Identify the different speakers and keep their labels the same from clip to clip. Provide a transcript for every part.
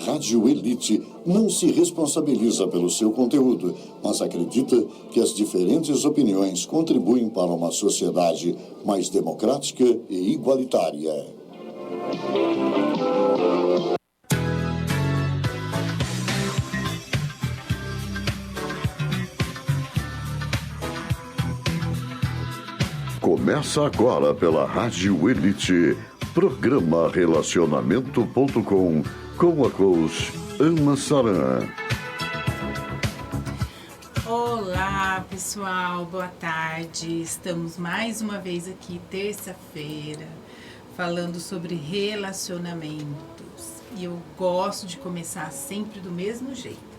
Speaker 1: Rádio Elite não se responsabiliza pelo seu conteúdo, mas acredita que as diferentes opiniões contribuem para uma sociedade mais democrática e igualitária. Começa agora pela Rádio Elite, programa Relacionamento.com, com a coach Ana Saran.
Speaker 2: Olá, pessoal, boa tarde. Estamos mais uma vez aqui, terça-feira, falando sobre relacionamentos. E eu gosto de começar sempre do mesmo jeito,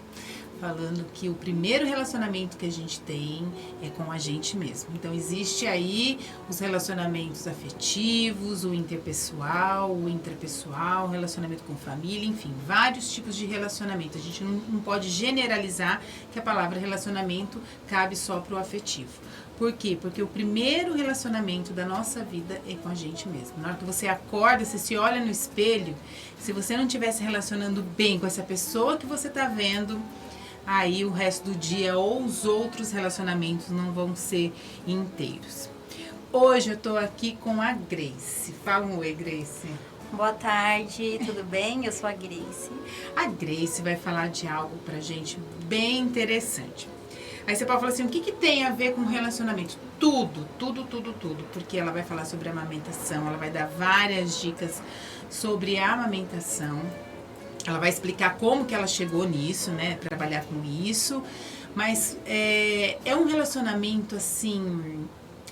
Speaker 2: falando que o primeiro relacionamento que a gente tem é com a gente mesmo. Então, existe aí os relacionamentos afetivos, o interpessoal, o intrapessoal, relacionamento com família, enfim, vários tipos de relacionamento. A gente não pode generalizar que a palavra relacionamento cabe só para o afetivo. Por quê? Porque o primeiro relacionamento da nossa vida é com a gente mesmo. Na hora que você acorda, você se olha no espelho, se você não estiver se relacionando bem com essa pessoa que você está vendo, aí o resto do dia ou os outros relacionamentos não vão ser inteiros. Hoje eu tô aqui com a Grace. Fala um oi, Grace.
Speaker 3: Boa tarde, tudo bem? Eu sou a Grace.
Speaker 2: A Grace vai falar de algo pra gente bem interessante. Aí você pode falar assim, o que tem a ver com relacionamento? Tudo, porque ela vai falar sobre amamentação, ela vai dar várias dicas sobre a amamentação. Ela vai explicar como que ela chegou nisso, né? Trabalhar com isso. Mas é um relacionamento, assim,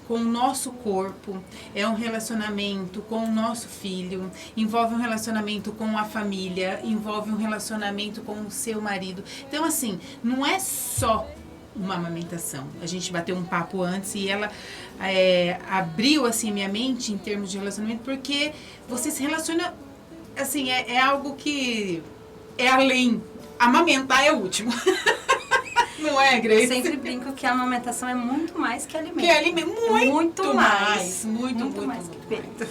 Speaker 2: com o nosso corpo. É um relacionamento com o nosso filho. Envolve um relacionamento com a família. Envolve um relacionamento com o seu marido. Então, assim, não é só uma amamentação. A gente bateu um papo antes e ela abriu, assim, minha mente em termos de relacionamento. Porque você se relaciona... Assim, é algo que é além. Amamentar é o último. Não é, Grace?
Speaker 3: Eu sempre brinco que a amamentação é muito mais que alimento.
Speaker 2: Que alimento, muito mais.
Speaker 3: Muito mais que peito.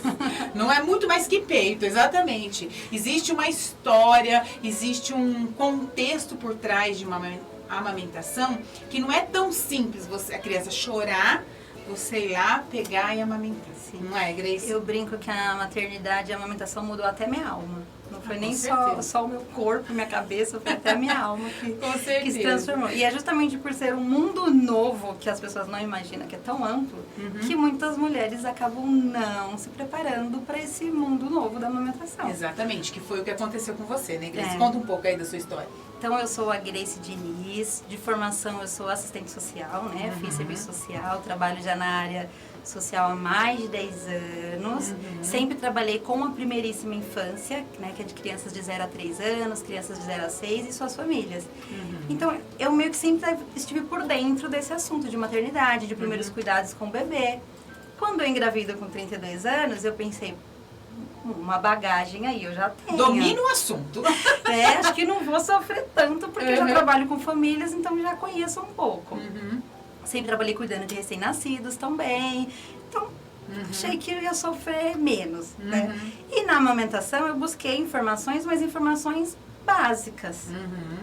Speaker 2: Não é muito mais que peito, exatamente. Existe uma história, existe um contexto por trás de uma amamentação que não é tão simples a criança chorar, você ir lá, pegar e amamentar. Sim. Não é, Grace?
Speaker 3: Eu brinco que a maternidade e a amamentação mudou até minha alma. Não foi nem só o meu corpo, minha cabeça, foi até a minha alma que se transformou. E é justamente por ser um mundo novo que as pessoas não imaginam, que é tão amplo, que muitas mulheres acabam não se preparando para esse mundo novo da amamentação.
Speaker 2: Exatamente, que foi o que aconteceu com você, né, Grace? Conta um pouco aí da sua história.
Speaker 3: Então, eu sou a Grace Diniz, de formação eu sou assistente social, né? Fiz serviço social, trabalho já na área social há mais de 10 anos. Sempre trabalhei com a primeiríssima infância, né? Que é de crianças de 0 a 3 anos, crianças de 0 a 6 e suas famílias. Então, eu meio que sempre estive por dentro desse assunto de maternidade, de primeiros cuidados com o bebê. Quando eu engravido com 32 anos, eu pensei, uma bagagem aí eu já tenho.
Speaker 2: Domina o assunto.
Speaker 3: Acho que não vou sofrer tanto, porque eu já trabalho com famílias, então já conheço um pouco. Sempre trabalhei cuidando de recém-nascidos também. Então, achei que eu ia sofrer menos, né? E na amamentação eu busquei informações, mas informações básicas.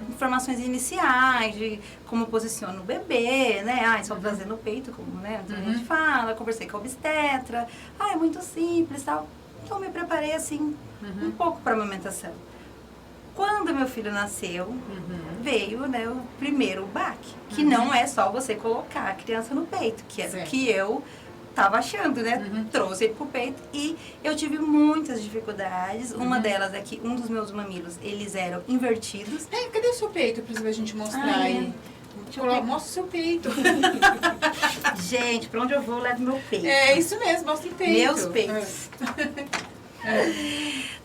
Speaker 3: Informações iniciais, de como posiciona o bebê, né? Só trazer no peito, como, né? A gente fala, conversei com a obstetra. É muito simples e tal. Então, me preparei, assim, um pouco para a amamentação. Quando meu filho nasceu, veio, né, o primeiro baque, que não é só você colocar a criança no peito, que era o que eu estava achando, né? Trouxe ele pro peito e eu tive muitas dificuldades. Uma delas é que um dos meus mamilos, eles eram invertidos.
Speaker 2: Cadê o seu peito pra gente mostrar aí? Mostra o seu peito.
Speaker 3: Gente, pra onde eu vou, eu levo meu peito.
Speaker 2: É isso mesmo, mostra o peito.
Speaker 3: Meus peitos.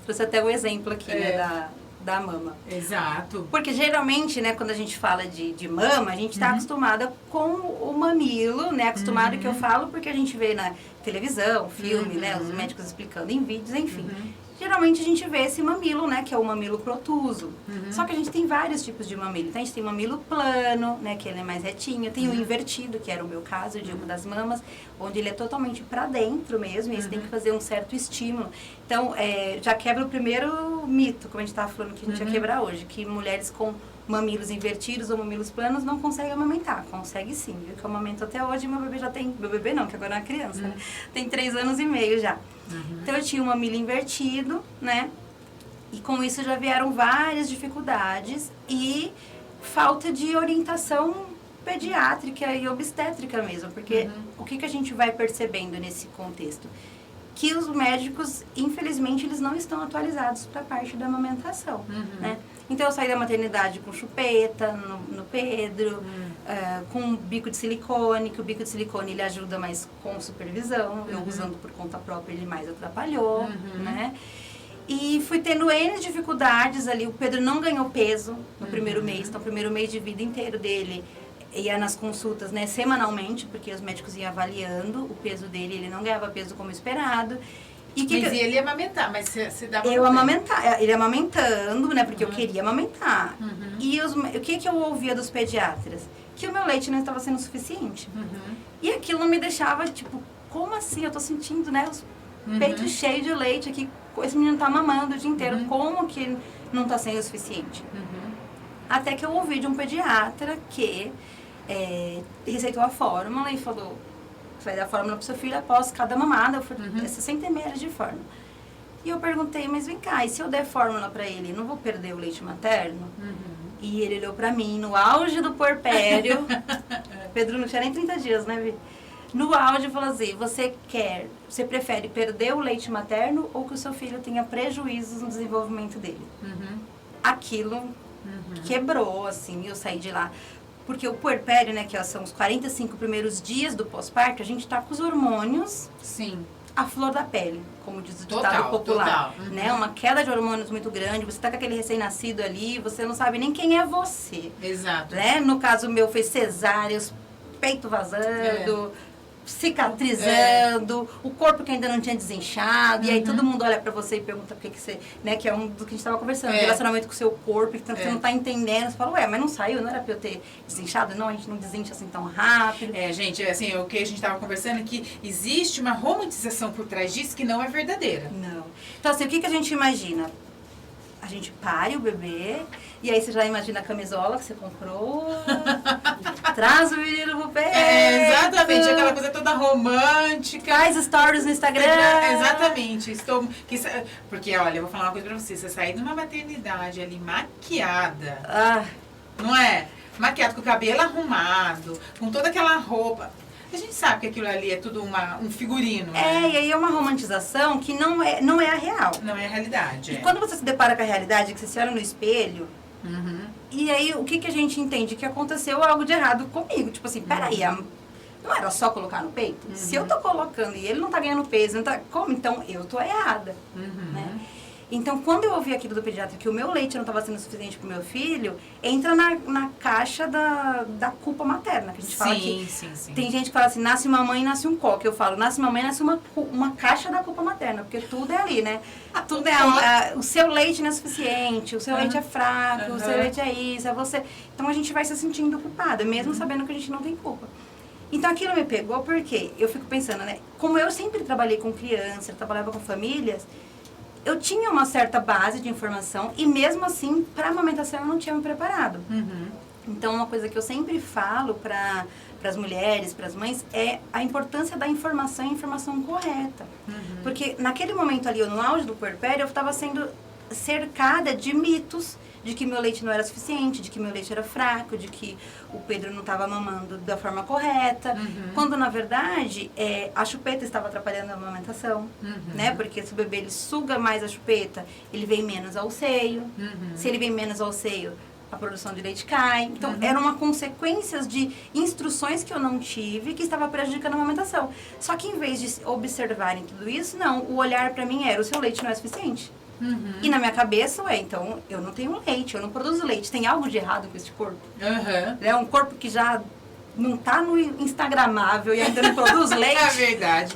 Speaker 3: Trouxe até o exemplo aqui, né, da mama.
Speaker 2: Exato.
Speaker 3: Porque geralmente, né, quando a gente fala de mama, a gente está acostumada com o mamilo, né? Acostumado que eu falo porque a gente vê na televisão, filme, né? Os médicos explicando em vídeos, enfim. geralmente a gente vê esse mamilo, né, que é o mamilo protuso. Só que a gente tem vários tipos de mamilo. Então, a gente tem mamilo plano, né, que ele é mais retinho. Tem o invertido, que era o meu caso, eu digo, das mamas, onde ele é totalmente para dentro mesmo, e você tem que fazer um certo estímulo. Então, já quebra o primeiro mito, como a gente estava falando que a gente ia quebrar hoje, que mulheres com mamilos invertidos ou mamilos planos não conseguem amamentar. Consegue sim, viu? Que eu amamento até hoje, meu bebê já tem... Meu bebê não, que agora é uma criança, né? Tem 3 anos e meio já. Então, eu tinha um mamilo invertido, né? E com isso já vieram várias dificuldades e falta de orientação pediátrica e obstétrica mesmo. Porque o que a gente vai percebendo nesse contexto? Que os médicos, infelizmente, eles não estão atualizados para a parte da amamentação, né? Então, eu saí da maternidade com chupeta no Pedro, com bico de silicone, que o bico de silicone ele ajuda mais com supervisão. Eu usando por conta própria, ele mais atrapalhou, né? E fui tendo N dificuldades ali. O Pedro não ganhou peso no primeiro mês. Então, o primeiro mês de vida inteiro dele ia nas consultas, né, semanalmente, porque os médicos iam avaliando o peso dele. Ele não ganhava peso como esperado.
Speaker 2: Mas ele ia amamentar, mas você dava...
Speaker 3: Eu amamentar, ele amamentando, né, porque eu queria amamentar. E o que eu ouvia dos pediatras? Que o meu leite não estava sendo suficiente. E aquilo me deixava, tipo, como assim? Eu tô sentindo, né, os peitos cheios de leite aqui, esse menino tá mamando o dia inteiro, como que não tá sendo o suficiente? Até que eu ouvi de um pediatra que receitou a fórmula e falou... Vai dar fórmula pro seu filho após cada mamada, eu falei, 60 ml de fórmula. E eu perguntei, mas vem cá, e se eu der fórmula pra ele, não vou perder o leite materno? E ele olhou pra mim, no auge do puerpério, Pedro não tinha nem 30 dias, né, Vi? No auge, falou assim, você prefere perder o leite materno ou que o seu filho tenha prejuízos no desenvolvimento dele? Aquilo quebrou, assim, eu saí de lá. Porque o puerpério, né, que são os 45 primeiros dias do pós-parto, a gente tá com os hormônios à flor da pele, como diz o ditado popular. Né? Uma queda de hormônios muito grande, você tá com aquele recém-nascido ali, você não sabe nem quem é você.
Speaker 2: Exato.
Speaker 3: Né? No caso meu, foi cesárea, os peitos vazando... cicatrizando, o corpo que ainda não tinha desinchado, e aí todo mundo olha pra você e pergunta por que você, né, que é um do que a gente tava conversando, relacionamento com o seu corpo, que você não tá entendendo, você fala, ué, mas não saiu, não era pra eu ter desinchado? Não, a gente não desincha assim tão rápido.
Speaker 2: Gente, assim, o que a gente tava conversando é que existe uma romantização por trás disso que não é verdadeira.
Speaker 3: Não. Então, assim, o que a gente imagina? A gente pare o bebê, e aí você já imagina a camisola que você comprou, traz o menino pro peito.
Speaker 2: Exatamente, aquela coisa toda romântica.
Speaker 3: Faz stories no Instagram.
Speaker 2: Exatamente. Porque, olha, eu vou falar uma coisa pra você. Você sair de uma maternidade ali maquiada, não é? Maquiado, com o cabelo arrumado, com toda aquela roupa... A gente sabe que aquilo ali é tudo um figurino, né?
Speaker 3: E aí é uma romantização que não é a real.
Speaker 2: Não é a realidade.
Speaker 3: E quando você se depara com a realidade, que você se olha no espelho, e aí o que a gente entende? Que aconteceu algo de errado comigo. Tipo assim, peraí, não era só colocar no peito? Se eu tô colocando e ele não tá ganhando peso, não tá, como? Então eu tô errada, né? Então, quando eu ouvi aquilo do pediatra, que o meu leite não estava sendo suficiente para o meu filho, entra na caixa da culpa materna, que a gente fala que...
Speaker 2: Sim.
Speaker 3: Tem gente que fala assim, nasce uma mãe, nasce um coque. Eu falo, nasce uma mãe, nasce uma caixa da culpa materna, porque tudo é ali, né? Tudo é... o seu leite não é suficiente, o seu leite é fraco, o seu leite é isso, é você... Então, a gente vai se sentindo culpada, mesmo sabendo que a gente não tem culpa. Então, aquilo me pegou porque eu fico pensando, né? Como eu sempre trabalhei com criança, trabalhava com famílias... Eu tinha uma certa base de informação e mesmo assim, para a amamentação eu não tinha me preparado. Então, uma coisa que eu sempre falo para as mulheres, para as mães, é a importância da informação e a informação correta. Porque naquele momento ali, no auge do puerpério, eu estava sendo cercada de mitos de que meu leite não era suficiente, de que meu leite era fraco, de que o Pedro não estava mamando da forma correta, quando na verdade a chupeta estava atrapalhando a amamentação, né? Porque se o bebê ele suga mais a chupeta, ele vem menos ao seio, se ele vem menos ao seio, a produção de leite cai. Então, eram uma consequências de instruções que eu não tive que estava prejudicando a amamentação. Só que em vez de observarem tudo isso, não, o olhar para mim era, o seu leite não é suficiente. E na minha cabeça, então, eu não tenho leite, eu não produzo leite. Tem algo de errado com esse corpo? É um corpo que já não tá no instagramável e ainda não produz leite.
Speaker 2: Verdade.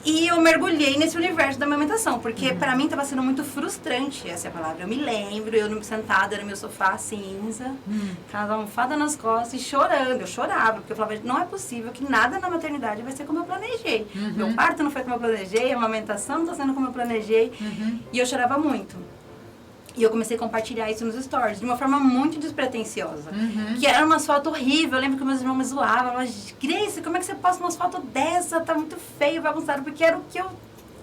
Speaker 3: E eu mergulhei nesse universo da amamentação, porque pra mim estava sendo muito frustrante, essa é a palavra. Eu me lembro, eu sentada no meu sofá cinza, com a almofada nas costas e chorando. Eu chorava, porque eu falava, não é possível que nada na maternidade vai ser como eu planejei. Meu parto não foi como eu planejei, a amamentação não está sendo como eu planejei. E eu chorava muito. E eu comecei a compartilhar isso nos stories, de uma forma muito despretensiosa. Que era umas fotos horríveis. Eu lembro que meus irmãos me zoavam. Mas, Grace, como é que você posta umas fotos dessa? Tá muito feio, bagunçado. Porque era o que eu...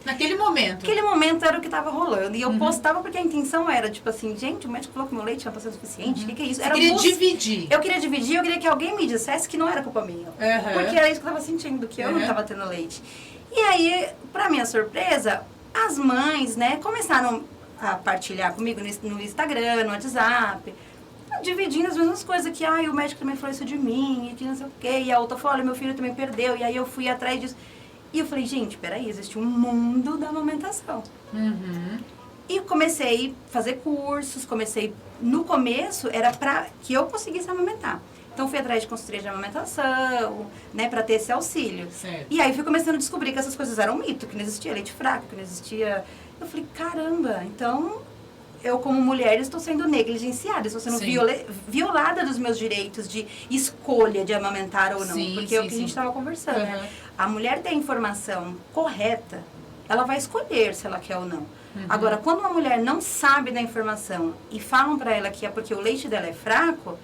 Speaker 2: Naquele momento.
Speaker 3: Naquele momento era o que tava rolando. E eu postava porque a intenção era, tipo assim, gente, o médico falou que meu leite não tá sendo suficiente. O que é isso?
Speaker 2: Você queria dividir.
Speaker 3: Eu queria dividir, eu queria que alguém me dissesse que não era culpa minha. Porque era isso que eu tava sentindo, que eu não tava tendo leite. E aí, pra minha surpresa, as mães, né, começaram a partilhar comigo no Instagram, no WhatsApp, dividindo as mesmas coisas, que o médico também falou isso de mim, e que não sei o quê, e a outra falou, olha, meu filho também perdeu, e aí eu fui atrás disso. E eu falei, gente, peraí, existe um mundo da amamentação. E comecei a fazer cursos, no começo era pra que eu conseguisse amamentar. Então fui atrás de consultoria de amamentação, né, pra ter esse auxílio.
Speaker 2: Certo.
Speaker 3: E aí fui começando a descobrir que essas coisas eram mito, que não existia leite fraco, que não existia... Eu falei, caramba, então eu como mulher estou sendo negligenciada, estou sendo violada dos meus direitos de escolha de amamentar ou não. Porque é o que a gente estava conversando, né? A mulher tem a informação correta, ela vai escolher se ela quer ou não. Agora, quando uma mulher não sabe da informação e falam para ela que é porque o leite dela é fraco,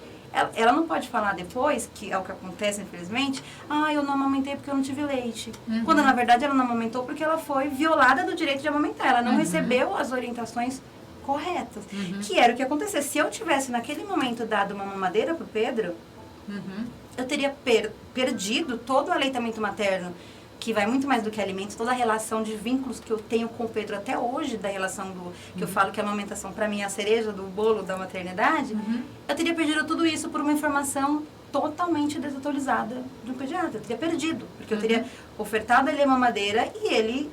Speaker 3: ela não pode falar depois, que é o que acontece, infelizmente, eu não amamentei porque eu não tive leite. Quando, na verdade, ela não amamentou porque ela foi violada do direito de amamentar. Ela não recebeu as orientações corretas. Que era o que aconteceu. Se eu tivesse, naquele momento, dado uma mamadeira pro Pedro, eu teria perdido todo o aleitamento materno, que vai muito mais do que alimentos, toda a relação de vínculos que eu tenho com o Pedro até hoje, da relação que eu falo que a amamentação para mim é a cereja do bolo da maternidade, eu teria perdido tudo isso por uma informação totalmente desatualizada de um pediatra. Eu teria perdido, porque eu teria ofertado ele a mamadeira e ele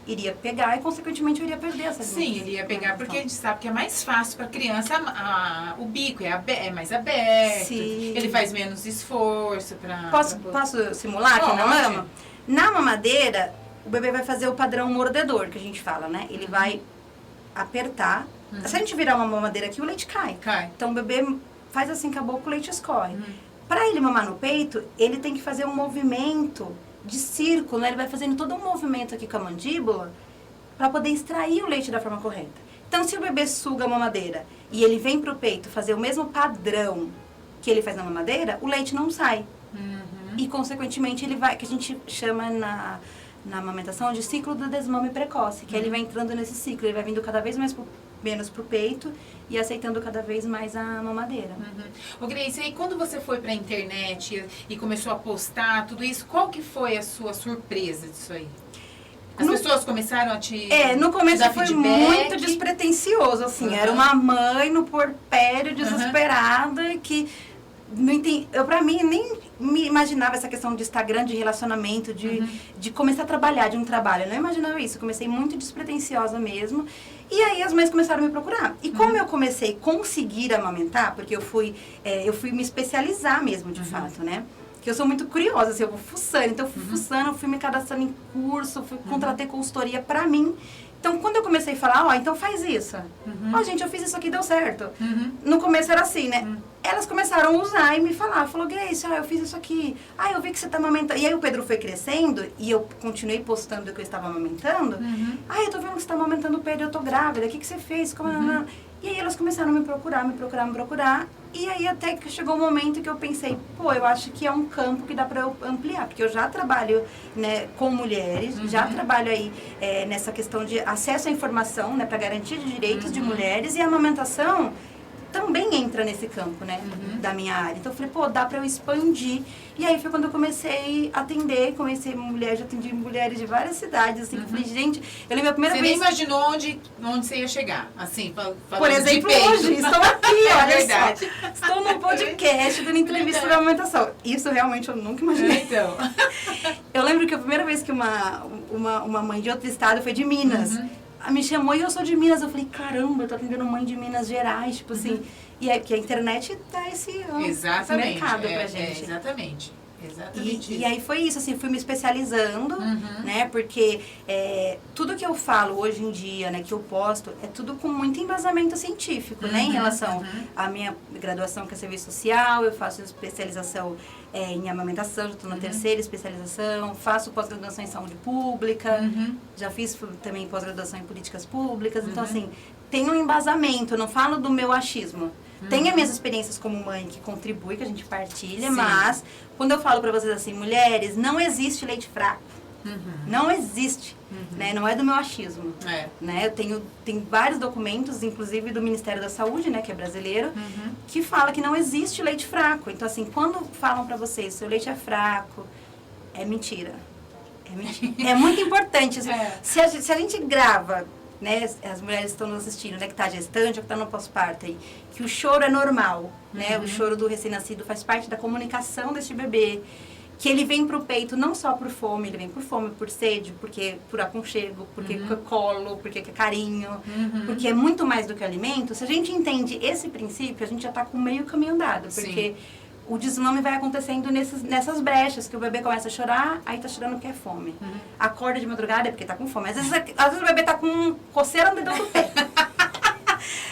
Speaker 3: iria pegar e, consequentemente, eu iria perder essa
Speaker 2: Sim, ele ia pegar, porque a gente sabe que é mais fácil para a criança, o bico é mais aberto, ele faz menos esforço para...
Speaker 3: Posso simular aqui na mama? Na mamadeira, o bebê vai fazer o padrão mordedor, que a gente fala, né? Ele vai apertar. Se a gente virar uma mamadeira aqui, o leite cai. Então, o bebê faz assim com a boca, o leite escorre. Para ele mamar no peito, ele tem que fazer um movimento de círculo, né? Ele vai fazendo todo um movimento aqui com a mandíbula para poder extrair o leite da forma correta. Então, se o bebê suga a mamadeira e ele vem pro peito fazer o mesmo padrão que ele faz na mamadeira, o leite não sai. E, consequentemente, ele vai, que a gente chama na amamentação de ciclo do desmame precoce, que ele vai entrando nesse ciclo, ele vai vindo cada vez menos pro peito e aceitando cada vez mais a mamadeira.
Speaker 2: Ô Grace, e quando você foi pra internet e começou a postar tudo isso, qual que foi a sua surpresa disso aí? As pessoas começaram a te
Speaker 3: no começo foi
Speaker 2: feedback?
Speaker 3: muito despretensioso, assim, era uma mãe no puerpério desesperada que... Eu, pra mim, nem me imaginava essa questão de Instagram, de relacionamento, de começar a trabalhar de um trabalho. Eu não imaginava isso. Eu comecei muito despretensiosa mesmo. E aí as mães começaram a me procurar. E como eu comecei a conseguir amamentar, porque eu fui me especializar mesmo, de fato, né? Que eu sou muito curiosa, assim, eu vou fuçando. Então, eu fui fuçando, fui me cadastrando em curso, contratei consultoria pra mim. Então, quando eu comecei a falar, então faz isso. Gente, eu fiz isso aqui, deu certo. No começo era assim, né? Elas começaram a usar e me falar. Falou, Grace, eu fiz isso aqui. Eu vi que você tá amamentando. E aí o Pedro foi crescendo e eu continuei postando que eu estava amamentando. Eu tô vendo que você tá amamentando o Pedro, eu tô grávida. O que você fez? E aí elas começaram a me procurar. E aí até que chegou um momento que eu pensei, eu acho que é um campo que dá para eu ampliar, porque eu já trabalho, né, com mulheres, já trabalho aí nessa questão de acesso à informação, né, para garantia de direitos de mulheres, e a amamentação também entra nesse campo, né, da minha área. Então eu falei, dá para eu expandir. E aí foi quando eu comecei a atender, já atendi mulheres de várias cidades, assim, que eu falei, gente, eu lembro a primeira vez...
Speaker 2: Você nem imaginou onde você ia chegar, assim, falando
Speaker 3: por exemplo,
Speaker 2: de peito.
Speaker 3: hoje, estou aqui, olha
Speaker 2: verdade.
Speaker 3: só. Estou num podcast dando entrevista sobre amamentação. Isso realmente eu nunca imaginei.
Speaker 2: Então.
Speaker 3: Eu lembro que a primeira vez que uma mãe de outro estado foi de Minas. Me chamou e eu sou de Minas. Eu falei, caramba, eu tô atendendo mãe de Minas Gerais, tipo assim. E é que a internet dá esse mercado pra gente.
Speaker 2: Exatamente. Exatamente.
Speaker 3: E aí foi isso, assim, fui me especializando, né? Porque tudo que eu falo hoje em dia, né, que eu posto, é tudo com muito embasamento científico, né? Em relação à minha graduação, que é serviço social, eu faço especialização em amamentação, já estou na terceira especialização, faço pós-graduação em saúde pública, já fiz também pós-graduação em políticas públicas, então, assim, tem um embasamento, eu não falo do meu achismo. Tem as minhas experiências como mãe que contribui, que a gente partilha, mas quando eu falo pra vocês assim, mulheres, não existe leite fraco. Não existe, né? Não é do meu achismo. Né? Eu tenho vários documentos, inclusive do Ministério da Saúde, né, que é brasileiro, que fala que não existe leite fraco. Então, assim, quando falam pra vocês, seu leite é fraco, é mentira. É mentira. É muito importante. Se a gente grava, né, as mulheres estão nos assistindo, né, que está gestante ou que está no pós-parto aí, que o choro é normal, né, o choro do recém-nascido faz parte da comunicação deste bebê, que ele vem pro peito não só por fome, ele vem por fome, por sede, porque por aconchego, porque colo, porque carinho, porque é muito mais do que alimento. Se a gente entende esse princípio, a gente já está com meio caminho andado, porque o desmame vai acontecendo nessas brechas, que o bebê começa a chorar, aí tá chorando porque é fome. Acorda de madrugada é porque tá com fome. Às vezes o bebê tá com coceira no dedão do pé.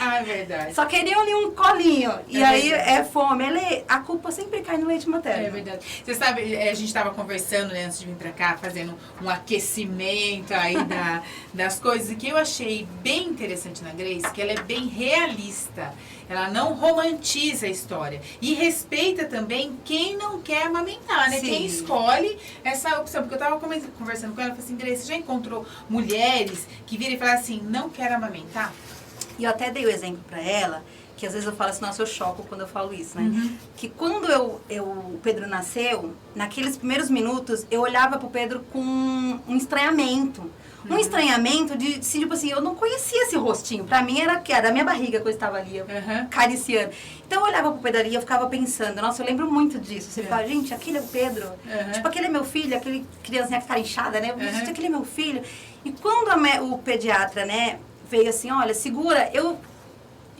Speaker 2: É verdade.
Speaker 3: Só queria ali um colinho. E aí é fome. A culpa sempre cai no leite materno.
Speaker 2: É verdade. Você sabe, a gente estava conversando, né, antes de vir pra cá, fazendo um aquecimento aí das coisas, e que eu achei bem interessante na Grace, que ela é bem realista. Ela não romantiza a história. E respeita também quem não quer amamentar, né? Quem escolhe essa opção. Porque eu estava conversando com ela, eu falei assim, Grace, você já encontrou mulheres que viram e falam assim, não quero amamentar?
Speaker 3: E eu até dei o exemplo pra ela, que às vezes eu falo assim, nossa, eu choco quando eu falo isso, né? Que quando o Pedro nasceu, naqueles primeiros minutos, eu olhava pro Pedro com um estranhamento. Um estranhamento de, tipo assim, eu não conhecia esse rostinho. Pra mim era da minha barriga que eu estava ali, acariciando. Então eu olhava pro Pedro ali e eu ficava pensando, nossa, eu lembro muito disso. Você fala, gente, aquele é o Pedro. Tipo, aquele é meu filho, aquele criancinha que tá inchada, né? Gente, aquele é meu filho. E quando o pediatra, né, veio assim, olha, segura, eu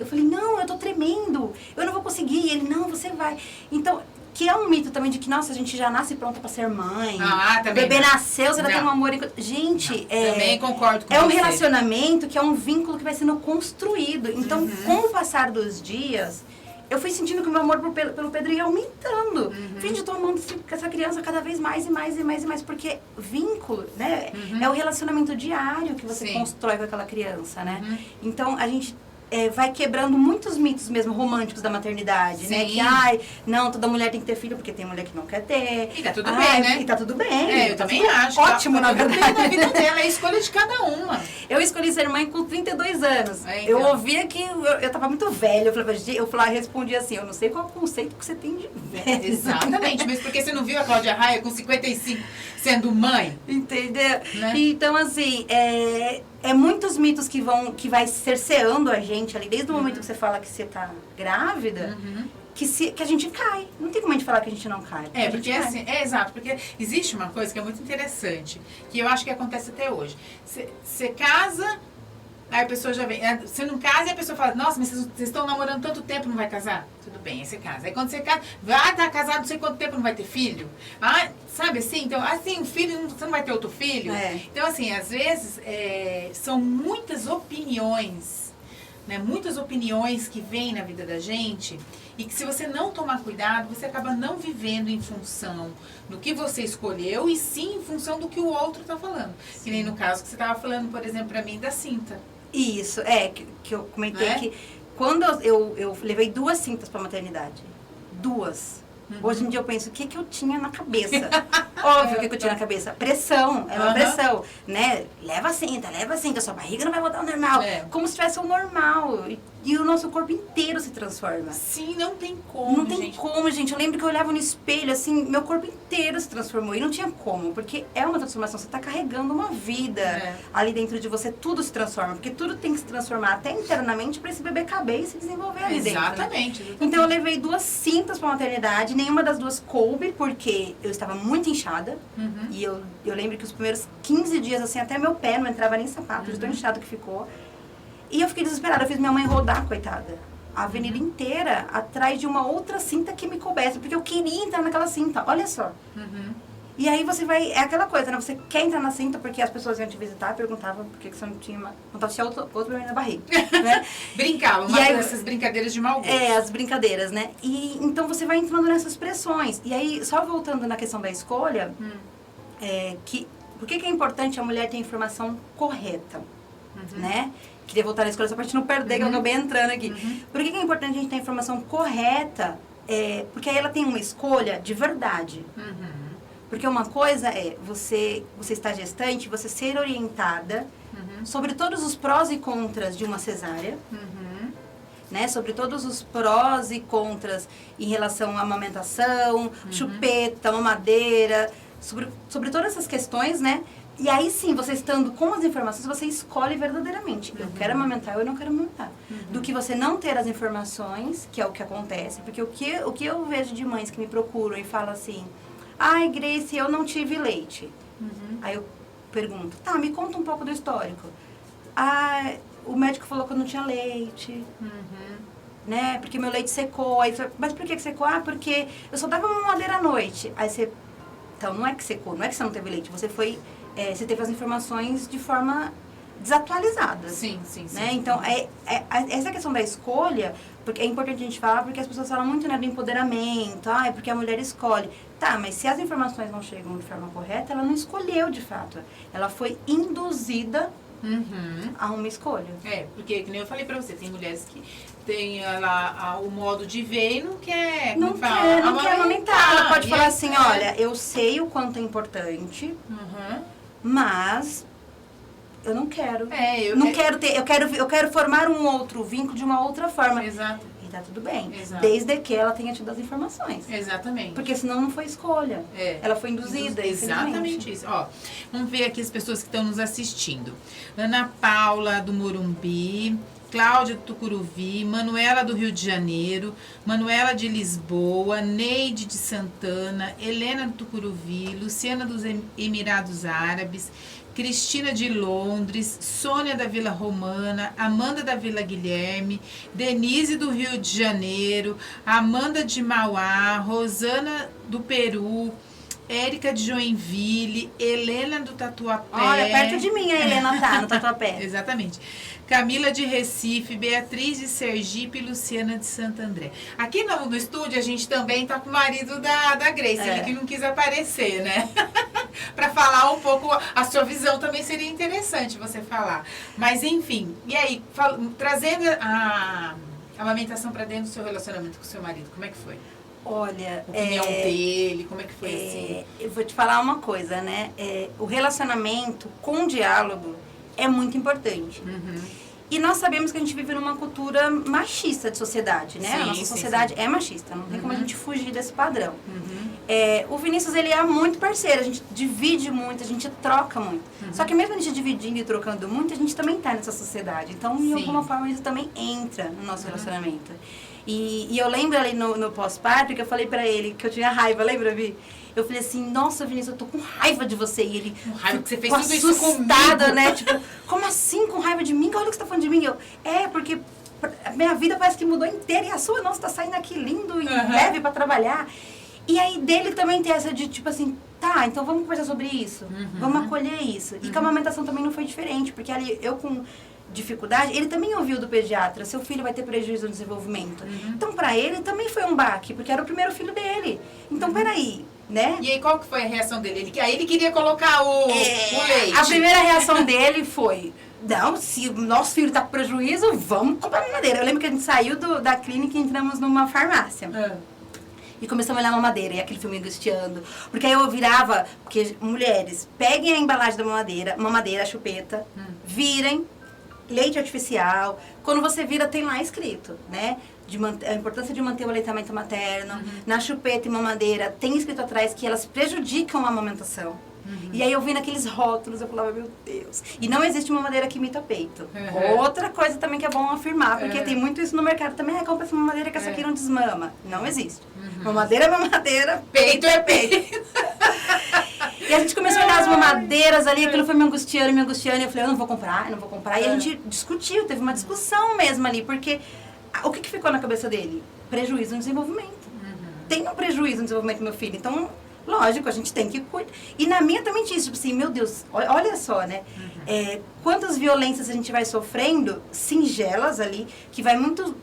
Speaker 3: falei, não, eu tô tremendo, eu não vou conseguir. E ele, não, você vai. Então, que é um mito também de que, nossa, a gente já nasce pronta pra ser mãe. O bebê nasceu, você já tem um amor. Gente,
Speaker 2: também concordo com
Speaker 3: você. É um
Speaker 2: você.
Speaker 3: Relacionamento que é um vínculo que vai sendo construído. Então, com o passar dos dias, eu fui sentindo que o meu amor pelo Pedro ia aumentando. Gente, eu tô amando essa criança cada vez mais e mais e mais e mais. Porque vínculo, né? É o relacionamento diário que você constrói com aquela criança, né? Então, a gente vai quebrando muitos mitos mesmo românticos da maternidade, né? Que, não, toda mulher tem que ter filho porque tem mulher que não quer ter.
Speaker 2: E tá tudo bem, né?
Speaker 3: E tá tudo bem.
Speaker 2: Eu também acho.
Speaker 3: Ótimo, na verdade.
Speaker 2: Na vida dela, é a escolha de cada uma.
Speaker 3: Eu escolhi ser mãe com 32 anos.
Speaker 2: Então.
Speaker 3: Eu ouvia que eu tava muito velha. Eu respondia assim, eu não sei qual conceito que você tem de velha.
Speaker 2: Exatamente, mas porque você não viu a Cláudia Raia com 55 sendo mãe?
Speaker 3: Entendeu?
Speaker 2: Né?
Speaker 3: Então, assim, muitos mitos que vai cerceando a gente ali, desde o momento que você fala que você tá grávida, que a gente cai. Não tem como a gente falar que a gente não cai.
Speaker 2: Porque assim, exato, porque existe uma coisa que é muito interessante, que eu acho que acontece até hoje. Você casa, aí a pessoa já vem, você não casa e a pessoa fala, nossa, mas vocês estão namorando tanto tempo, não vai casar? Tudo bem, aí você casa. Aí quando você casa, vai estar casado não sei quanto tempo, não vai ter filho? Sabe assim? Então, assim, um filho, você não vai ter outro filho? Então, assim, às vezes, são muitas opiniões, né? Muitas opiniões que vêm na vida da gente e que se você não tomar cuidado, você acaba não vivendo em função do que você escolheu e sim em função do que o outro está falando. Que nem no caso que você estava falando, por exemplo, para mim, da cinta.
Speaker 3: Isso, que eu comentei que quando eu levei 2 cintas para maternidade. 2. Hoje em dia eu penso, o que eu tinha na cabeça? Óbvio o que eu tinha na cabeça. Pressão, é uma pressão, né? Leva a cinta, sua barriga não vai voltar ao normal. Como se tivesse o normal. E o nosso corpo inteiro se transforma.
Speaker 2: Sim, não tem como,
Speaker 3: Não tem como, gente. Eu lembro que eu olhava no espelho, assim, meu corpo inteiro se transformou. E não tinha como, porque é uma transformação. Você tá carregando uma vida ali dentro de você. Tudo se transforma, porque tudo tem que se transformar até internamente para esse bebê caber e se desenvolver ali dentro.
Speaker 2: Exatamente.
Speaker 3: Então eu levei 2 cintas pra maternidade. Nenhuma das 2 coube, porque eu estava muito inchada. E eu lembro que os primeiros 15 dias, assim, até meu pé não entrava nem sapato, de tão inchado que ficou. E eu fiquei desesperada, eu fiz minha mãe rodar, coitada. a avenida inteira atrás de uma outra cinta que me coubesse, porque eu queria entrar naquela cinta, olha só. E aí você vai, é aquela coisa, né? Você quer entrar na cinta porque as pessoas iam te visitar, perguntavam por que você não tinha outro problema na barriga, né?
Speaker 2: Brincavam,
Speaker 3: E aí,
Speaker 2: essas brincadeiras de mau gosto.
Speaker 3: as brincadeiras, né? E então você vai entrando nessas pressões. E aí, só voltando na questão da escolha, por que é importante a mulher ter informação correta, né? Queria voltar na escolha só pra gente não perder, que eu acabei entrando aqui. Por que é importante a gente ter a informação correta? Porque aí ela tem uma escolha de verdade. Porque uma coisa é você estar gestante, você ser orientada sobre todos os prós e contras de uma cesárea, né? Sobre todos os prós e contras em relação à amamentação, chupeta, mamadeira, sobre todas essas questões, né? E aí sim, você estando com as informações, você escolhe verdadeiramente. Eu quero amamentar ou eu não quero amamentar. Do que você não ter as informações, que é o que acontece. Porque o que eu vejo de mães que me procuram e falam assim... Ai, Grace, eu não tive leite. Aí eu pergunto, tá, me conta um pouco do histórico. Ah, o médico falou que eu não tinha leite. Né? Porque meu leite secou. Aí, mas por que secou? Ah, porque eu só dava mamadeira à noite. Aí você... Então, não é que secou, não é que você não teve leite. Você foi... você teve as informações de forma desatualizada.
Speaker 2: Sim.
Speaker 3: Né? Então, essa questão da escolha, porque é importante a gente falar, porque as pessoas falam muito, né, do empoderamento, é porque a mulher escolhe. Tá, mas se as informações não chegam de forma correta, ela não escolheu de fato. Ela foi induzida a uma escolha.
Speaker 2: Porque, que nem eu falei pra você, tem mulheres que tem lá o modo de ver e não quer...
Speaker 3: Não quer amamentar. Ela pode falar assim, olha, eu sei o quanto é importante, mas... Eu não quero. Eu quero formar um outro vínculo de uma outra forma.
Speaker 2: Exato.
Speaker 3: E tá tudo bem.
Speaker 2: Exato.
Speaker 3: Desde que ela tenha tido as informações.
Speaker 2: Exatamente.
Speaker 3: Porque senão não foi escolha. Ela foi induzida.
Speaker 2: Exatamente isso. Ó, vamos ver aqui as pessoas que estão nos assistindo. Ana Paula, do Morumbi. Cláudia do Tucuruvi, Manuela do Rio de Janeiro, Manuela de Lisboa, Neide de Santana, Helena do Tucuruvi, Luciana dos Emirados Árabes, Cristina de Londres, Sônia da Vila Romana, Amanda da Vila Guilherme, Denise do Rio de Janeiro, Amanda de Mauá, Rosana do Peru, Érica de Joinville, Helena do Tatuapé.
Speaker 3: Olha, perto de mim a Helena tá, no Tatuapé.
Speaker 2: Exatamente. Camila de Recife, Beatriz de Sergipe e Luciana de Santo André. Aqui no estúdio a gente também tá com o marido da Grace, ele que não quis aparecer, né? Para falar um pouco, a sua visão também seria interessante você falar. Mas enfim, e aí, trazendo a amamentação para dentro do seu relacionamento com o seu marido, como é que foi?
Speaker 3: Olha,
Speaker 2: a opinião dele, como é que foi assim?
Speaker 3: Eu vou te falar uma coisa, né? O relacionamento com diálogo é muito importante. E nós sabemos que a gente vive numa cultura machista de sociedade, né? A nossa sociedade é machista, não tem como a gente fugir desse padrão. O Vinícius, ele é muito parceiro, a gente divide muito, a gente troca muito. Só que mesmo a gente dividindo e trocando muito, a gente também tá nessa sociedade. Então, de alguma forma, isso também entra no nosso relacionamento. E eu lembro ali no pós-parto que eu falei pra ele que eu tinha raiva, lembra, Vi? Eu falei assim, nossa, Vinícius, eu tô com raiva de você. E ele,
Speaker 2: com raiva que você fez tudo isso comigo.
Speaker 3: Né? Tipo, como assim com raiva de mim? Olha o que você tá falando de mim. Porque minha vida parece que mudou inteira. E a sua, nossa, tá saindo aqui lindo e leve pra trabalhar. E aí dele também tem essa de, tipo assim, tá, então vamos conversar sobre isso. Vamos acolher isso. E com a amamentação também não foi diferente. Porque ali, eu com dificuldade, ele também ouviu do pediatra, seu filho vai ter prejuízo no desenvolvimento. Então, pra ele, também foi um baque, porque era o primeiro filho dele. Então, peraí, né?
Speaker 2: E aí, qual que foi a reação dele? Aí ele queria colocar o leite.
Speaker 3: A primeira reação dele foi, não, se o nosso filho tá com prejuízo, vamos comprar mamadeira. Eu lembro que a gente saiu da clínica e entramos numa farmácia. E começamos a olhar a mamadeira, e aquele filme angustiando. Porque aí eu virava, porque mulheres, peguem a embalagem da mamadeira, a chupeta, virem, leite artificial. Quando você vira, tem lá escrito, né? A importância de manter o aleitamento materno. Na chupeta e mamadeira, tem escrito atrás que elas prejudicam a amamentação. E aí eu vi naqueles rótulos, eu falava, meu Deus. E não existe mamadeira que imita peito. Outra coisa também que é bom afirmar, porque tem muito isso no mercado também. Compra essa mamadeira que essa aqui não desmama. Não existe. Mamadeira é mamadeira, peito é peito. E a gente começou a olhar as mamadeiras ali, aquilo foi me angustiando. E eu falei, eu não vou comprar. E a gente discutiu, teve uma discussão mesmo ali, porque O que ficou na cabeça dele? Prejuízo no desenvolvimento. Tem um prejuízo no desenvolvimento do meu filho, então, lógico, a gente tem que cuidar. E na minha também tinha isso, tipo assim, meu Deus, olha só, né? Quantas violências a gente vai sofrendo, singelas ali, que vai muito,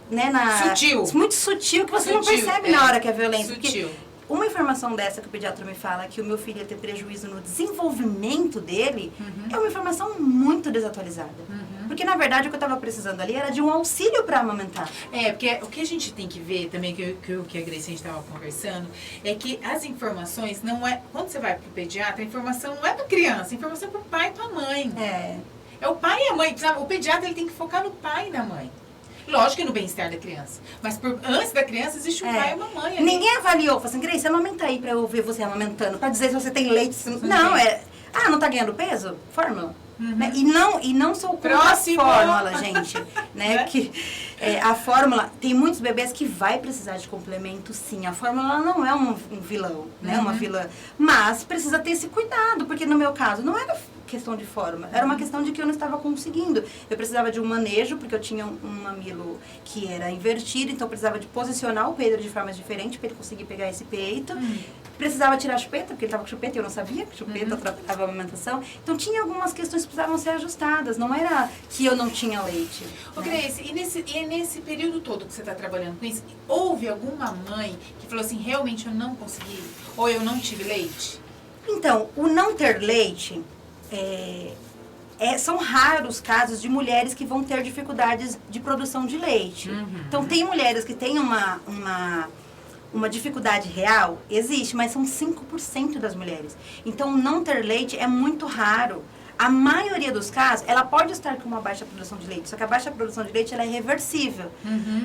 Speaker 3: né,
Speaker 2: Sutil.
Speaker 3: Muito sutil, que você não percebe na hora que é violência.
Speaker 2: Sutil.
Speaker 3: Porque uma informação dessa que o pediatra me fala, que o meu filho ia ter prejuízo no desenvolvimento dele, é uma informação muito desatualizada. Porque, na verdade, o que eu estava precisando ali era de um auxílio para amamentar.
Speaker 2: Porque o que a gente tem que ver também, que a Grace, a gente estava conversando, é que as informações não é... Quando você vai para o pediatra, a informação não é para criança, a informação é para o pai e para a mãe. É o pai e a mãe. O pediatra ele tem que focar no pai e na mãe. Lógico que no bem-estar da criança. Mas antes da criança existe um pai e uma mãe. Ali.
Speaker 3: Ninguém avaliou. Falou assim, Grace, amamenta aí pra eu ver você amamentando. Pra dizer se você tem leite. Se não, não tá ganhando peso? Fórmula. Né? E não sou contra a fórmula, gente. Né? Que, a fórmula, tem muitos bebês que vai precisar de complemento, sim. A fórmula não é um vilão, né? Uma vilã. Mas precisa ter esse cuidado, porque no meu caso não era questão de forma, era uma questão de que eu não estava conseguindo. Eu precisava de um manejo, porque eu tinha um mamilo que era invertido, então eu precisava de posicionar o peito de formas diferentes para ele conseguir pegar esse peito. Precisava tirar a chupeta, porque ele estava com chupeta e eu não sabia que chupeta atrapalhava a amamentação. Então tinha algumas questões que precisavam ser ajustadas, não era que eu não tinha leite.
Speaker 2: Ô, Grace, e nesse período todo que você está trabalhando com isso, houve alguma mãe que falou assim, realmente eu não consegui, ou eu não tive leite?
Speaker 3: Então, o não ter leite... são raros casos de mulheres que vão ter dificuldades de produção de leite. Então, tem mulheres que têm uma dificuldade real, existe, mas são 5% das mulheres. Então, não ter leite é muito raro. A maioria dos casos, ela pode estar com uma baixa produção de leite, só que a baixa produção de leite ela é reversível.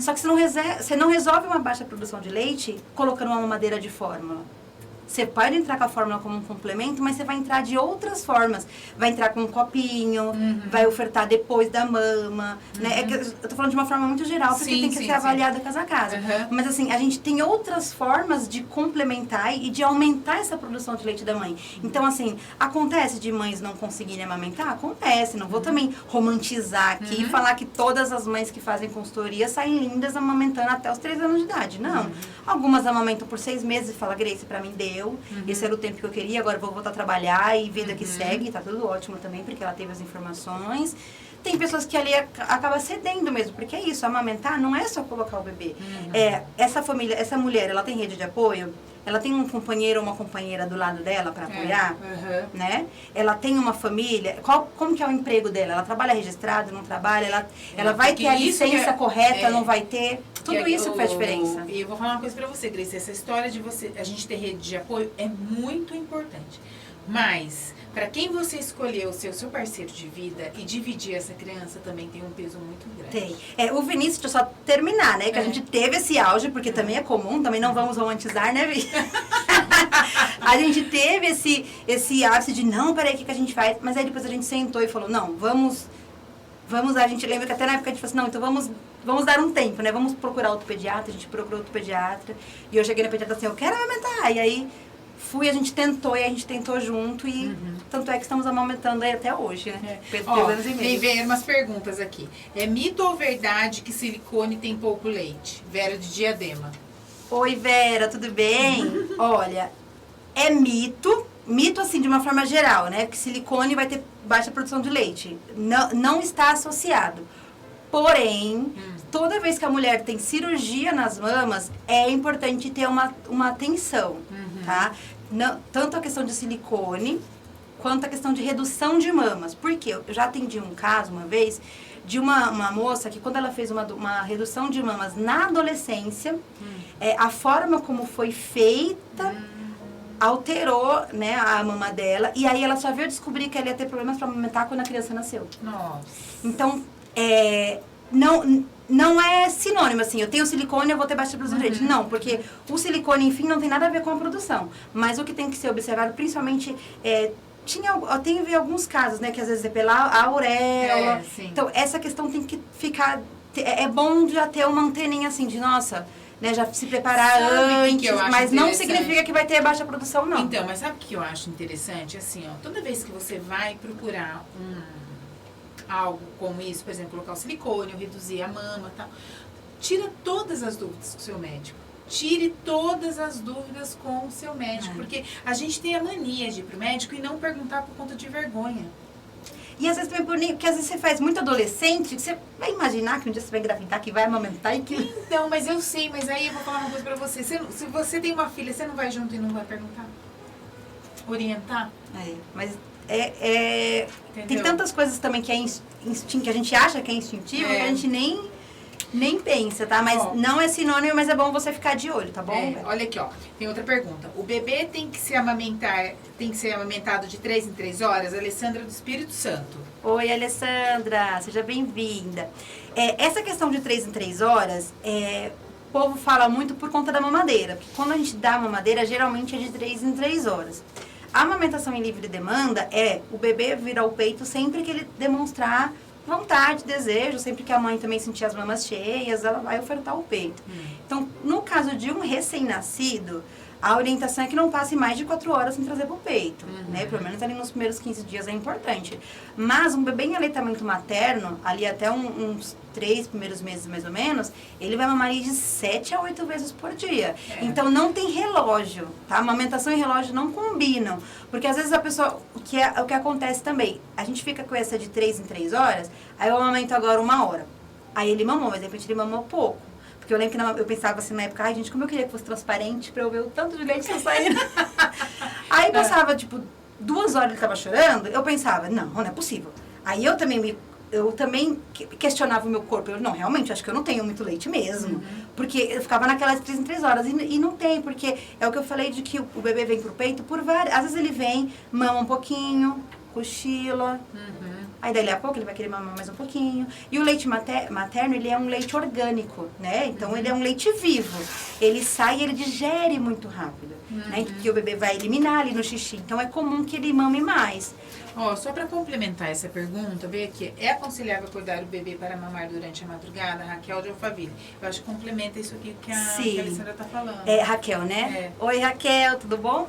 Speaker 3: Só que você não resolve uma baixa produção de leite colocando uma mamadeira de fórmula. Você pode entrar com a fórmula como um complemento, mas você vai entrar de outras formas. Vai entrar com um copinho, vai ofertar depois da mama, né? Eu tô falando de uma forma muito geral, porque tem que ser avaliada casa a casa. Mas assim, a gente tem outras formas de complementar e de aumentar essa produção de leite da mãe. Então, assim, acontece de mães não conseguirem amamentar? Acontece. Não vou também romantizar aqui e falar que todas as mães que fazem consultoria saem lindas amamentando até os 3 anos de idade. Não. Algumas amamentam por 6 meses e falam, Grace, pra mim deu. Esse era o tempo que eu queria, agora vou voltar a trabalhar e vida que segue, tá tudo ótimo também, porque ela teve as informações. Tem pessoas que ali acaba cedendo mesmo, porque é isso, amamentar não é só colocar o bebê. Essa família, essa mulher, ela tem rede de apoio, ela tem um companheiro ou uma companheira do lado dela para apoiar, né? Ela tem uma família, como que é o emprego dela? Ela trabalha registrado, não trabalha? Ela vai ter a licença correta, não vai ter? Tudo isso faz diferença.
Speaker 2: E eu vou falar uma coisa pra você, Grace, essa história de a gente ter rede de apoio é muito importante. Mas, para quem você escolheu ser o seu parceiro de vida e dividir essa criança também tem um peso muito grande.
Speaker 3: Tem. O Vinícius, deixa eu só terminar, né? Que a gente teve esse auge, porque também é comum, também não vamos romantizar, né, Vi? A gente teve esse ápice de, não, peraí, o que a gente faz? Mas aí depois a gente sentou e falou, não, vamos, a gente lembra que até na época a gente falou assim, não, então vamos dar um tempo, né? Vamos procurar outro pediatra, a gente procurou outro pediatra. E eu cheguei no pediatra assim, eu quero amamentar. E aí a gente tentou junto e tanto é que estamos amamentando aí até hoje, né?
Speaker 2: Vem umas perguntas aqui. É mito ou verdade que silicone tem pouco leite? Vera de Diadema.
Speaker 3: Oi, Vera, tudo bem? Olha, é mito assim de uma forma geral, né? Que silicone vai ter baixa produção de leite. Não está associado. Porém, toda vez que a mulher tem cirurgia nas mamas, é importante ter uma atenção, tá? Tanto a questão de silicone, quanto a questão de redução de mamas. Por quê? Eu já atendi um caso uma vez de uma moça que quando ela fez uma redução de mamas na adolescência, a forma como foi feita alterou, né, a mama dela. E aí ela só veio descobrir que ela ia ter problemas para amamentar quando a criança nasceu.
Speaker 2: Nossa.
Speaker 3: Então, não é sinônimo, assim, eu tenho silicone, eu vou ter baixa produção de leite. Não, porque o silicone, enfim, não tem nada a ver com a produção. Mas o que tem que ser observado, principalmente, eu tenho visto alguns casos, né, que às vezes é pela auréola. Então, essa questão tem que ficar... É bom já ter uma anteninha, assim, de, nossa... Né, já se preparar antes, mas não significa que vai ter baixa produção, não.
Speaker 2: Então, mas sabe o que eu acho interessante? Assim, ó, toda vez que você vai procurar algo como isso, por exemplo, colocar o silicone, ou reduzir a mama e tal, tira todas as dúvidas com o seu médico. Tire todas as dúvidas com o seu médico, porque a gente tem a mania de ir pro médico e não perguntar por conta de vergonha.
Speaker 3: E às vezes também porque às vezes você faz muito adolescente, que você vai imaginar que um dia você vai engravidar, que vai amamentar e que...
Speaker 2: Então, mas eu sei, mas aí eu vou falar uma coisa pra você. Se você tem uma filha, você não vai junto e não vai perguntar? Orientar?
Speaker 3: Mas tem
Speaker 2: Entendeu?
Speaker 3: tantas coisas também que que a gente acha que é instintivo, que a gente nem pensa, tá? Mas não é sinônimo, mas é bom você ficar de olho, tá bom?
Speaker 2: Olha aqui, ó. Tem outra pergunta. O bebê tem que ser amamentado de 3 em 3 horas? Alessandra do Espírito Santo.
Speaker 3: Oi, Alessandra, seja bem-vinda. Essa questão de 3 em 3 horas, o povo fala muito por conta da mamadeira. Porque quando a gente dá a mamadeira, geralmente é de 3 em 3 horas. A amamentação em livre demanda é o bebê virar o peito sempre que ele demonstrar vontade, desejo, sempre que a mãe também sentir as mamas cheias, ela vai ofertar o peito. Então, no caso de um recém-nascido, a orientação é que não passe mais de 4 horas sem trazer pro peito, né? Pelo menos ali nos primeiros 15 dias é importante. Mas um bebê em aleitamento materno, ali até uns 3 primeiros meses mais ou menos, ele vai mamar de 7 a 8 vezes por dia. Então não tem relógio, tá? Amamentação e relógio não combinam. Porque às vezes a pessoa, o que acontece também, a gente fica com essa de 3 em 3 horas, aí eu amamento agora 1 hora. Aí ele mamou, mas de repente ele mamou pouco. Porque eu lembro que eu pensava assim na época, ai gente, como eu queria que fosse transparente pra eu ver o tanto de leite que saindo. Aí passava, tipo, 2 horas ele tava chorando, eu pensava, não é possível. Aí eu também questionava o meu corpo. Eu, não, realmente, acho que eu não tenho muito leite mesmo. Porque eu ficava naquelas 3 em 3 horas. E não tem, porque é o que eu falei de que o bebê vem pro peito por várias... Às vezes ele vem, mama um pouquinho, cochila. Aí daí a pouco ele vai querer mamar mais um pouquinho. E o leite materno, ele é um leite orgânico, né? Então ele é um leite vivo. Ele sai e ele digere muito rápido. Né? Porque o bebê vai eliminar ali no xixi. Então é comum que ele mame mais.
Speaker 2: Ó, só para complementar essa pergunta, vê aqui, é aconselhável acordar o bebê para mamar durante a madrugada? Raquel de Alphaville. Eu acho que complementa isso aqui que a Alessandra tá falando.
Speaker 3: É Raquel, né? Oi, Raquel, tudo bom?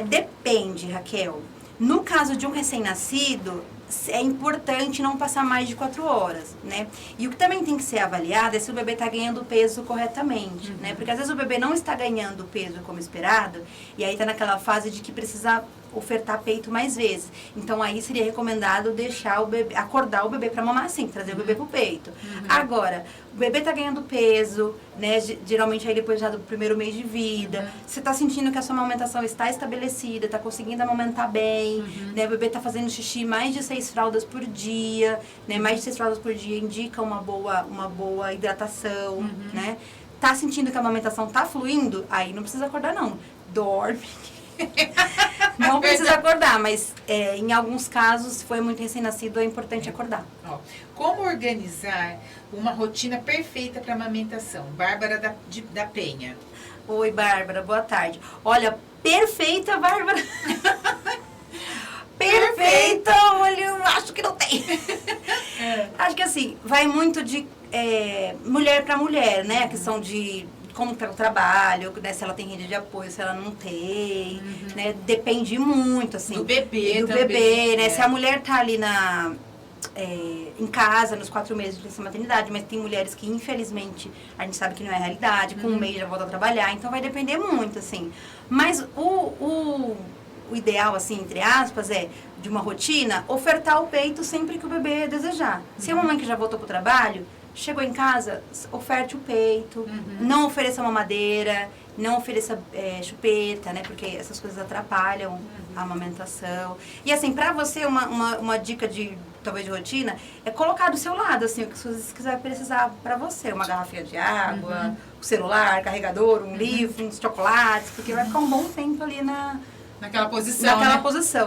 Speaker 3: Depende, Raquel. No caso de um recém-nascido, é importante não passar mais de 4 horas, né? E o que também tem que ser avaliado é se o bebê está ganhando peso corretamente, né? Porque às vezes o bebê não está ganhando peso como esperado, e aí está naquela fase de que precisa ofertar peito mais vezes. Então aí seria recomendado deixar o bebê, acordar o bebê para mamar assim, trazer o bebê pro peito. Agora, o bebê tá ganhando peso, né? Geralmente aí depois já do primeiro mês de vida. Você tá sentindo que a sua amamentação está estabelecida, tá conseguindo amamentar bem, né? O bebê tá fazendo xixi mais de 6 fraldas por dia, né? Mais de 6 fraldas por dia indica uma boa hidratação, né? Tá sentindo que a amamentação tá fluindo? Aí não precisa acordar não. Dorme. Não precisa acordar, mas em alguns casos, se foi muito recém-nascido, é importante acordar.
Speaker 2: Ó, como organizar uma rotina perfeita para amamentação? Bárbara da Penha.
Speaker 3: Oi, Bárbara, boa tarde. Olha, perfeita, Bárbara. Perfeita, olha, eu acho que não tem. Acho que assim, vai muito de mulher para mulher, né? A questão de como está o trabalho, né? Se ela tem rede de apoio, se ela não tem, né? Depende muito, assim.
Speaker 2: Do bebê
Speaker 3: do
Speaker 2: também.
Speaker 3: Bebê, né? Se a mulher tá ali em casa, nos 4 meses de licença maternidade, mas tem mulheres que, infelizmente, a gente sabe que não é a realidade, com 1 mês já volta a trabalhar, então vai depender muito, assim. Mas o ideal, assim, entre aspas, de uma rotina, ofertar o peito sempre que o bebê desejar. Se é uma mãe que já voltou pro trabalho, chegou em casa, oferte o peito, não ofereça mamadeira, não ofereça chupeta, né? Porque essas coisas atrapalham a amamentação. E assim, pra você, uma dica talvez de rotina, é colocar do seu lado, assim, o que você quiser precisar pra você. Uma garrafinha de água, um celular, carregador, um livro, uns chocolates, porque vai ficar um bom tempo ali
Speaker 2: naquela posição,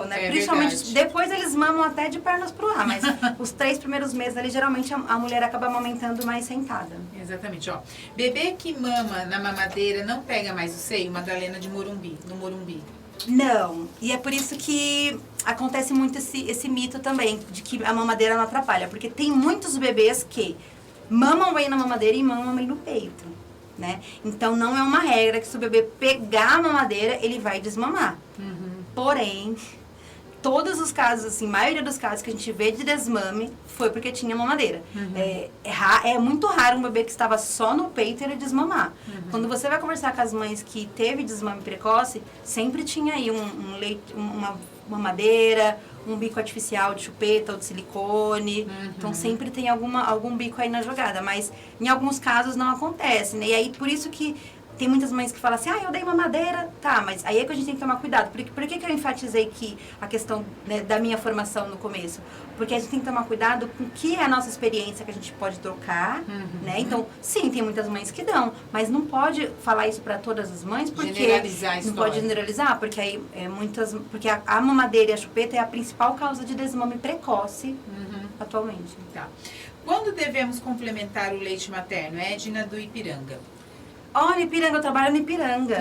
Speaker 3: né? Principalmente, verdade. Depois eles mamam até de pernas pro ar, mas os 3 primeiros meses ali, geralmente a mulher acaba amamentando mais sentada.
Speaker 2: Exatamente, ó. Bebê que mama na mamadeira não pega mais o seio? Madalena no Morumbi.
Speaker 3: Não, e é por isso que acontece muito esse mito também, de que a mamadeira não atrapalha, porque tem muitos bebês que mamam bem na mamadeira e mamam bem no peito, né? Então não é uma regra que se o bebê pegar a mamadeira, ele vai desmamar. Porém, todos os casos, assim, maioria dos casos que a gente vê de desmame foi porque tinha mamadeira. É muito raro um bebê que estava só no peito ele desmamar. Quando você vai conversar com as mães que teve desmame precoce, sempre tinha aí uma mamadeira, um bico artificial de chupeta ou de silicone. Então sempre tem algum bico aí na jogada, mas em alguns casos não acontece, né? E aí por isso que tem muitas mães que falam assim, eu dei mamadeira, tá, mas aí é que a gente tem que tomar cuidado. Por que eu enfatizei que a questão, né, da minha formação no começo? Porque a gente tem que tomar cuidado com o que é a nossa experiência que a gente pode trocar, né? Então, sim, tem muitas mães que dão, mas não pode falar isso para todas as mães, porque
Speaker 2: generalizar a
Speaker 3: não pode generalizar, porque aí porque a mamadeira e a chupeta é a principal causa de desmame precoce atualmente.
Speaker 2: Tá. Quando devemos complementar o leite materno? Edna do Ipiranga.
Speaker 3: Olha, Ipiranga, eu trabalho no Ipiranga.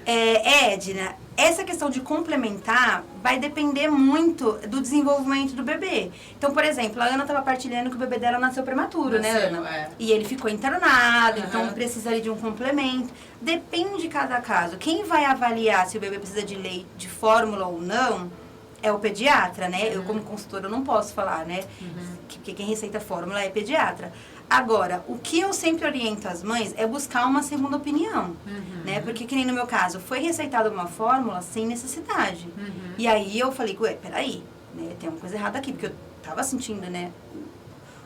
Speaker 3: Edna, essa questão de complementar vai depender muito do desenvolvimento do bebê. Então, por exemplo, a Ana estava partilhando que o bebê dela nasceu prematuro, né, Ana? E ele ficou internado, então precisaria de um complemento. Depende de cada caso. Quem vai avaliar se o bebê precisa de leite, de fórmula ou não, é o pediatra, né? Eu, como consultora, não posso falar, né? Porque quem receita fórmula é pediatra. Agora, o que eu sempre oriento as mães é buscar uma segunda opinião, né? Porque, que nem no meu caso, foi receitada uma fórmula sem necessidade. E aí eu falei, peraí, né? Tem uma coisa errada aqui, porque eu tava sentindo, né?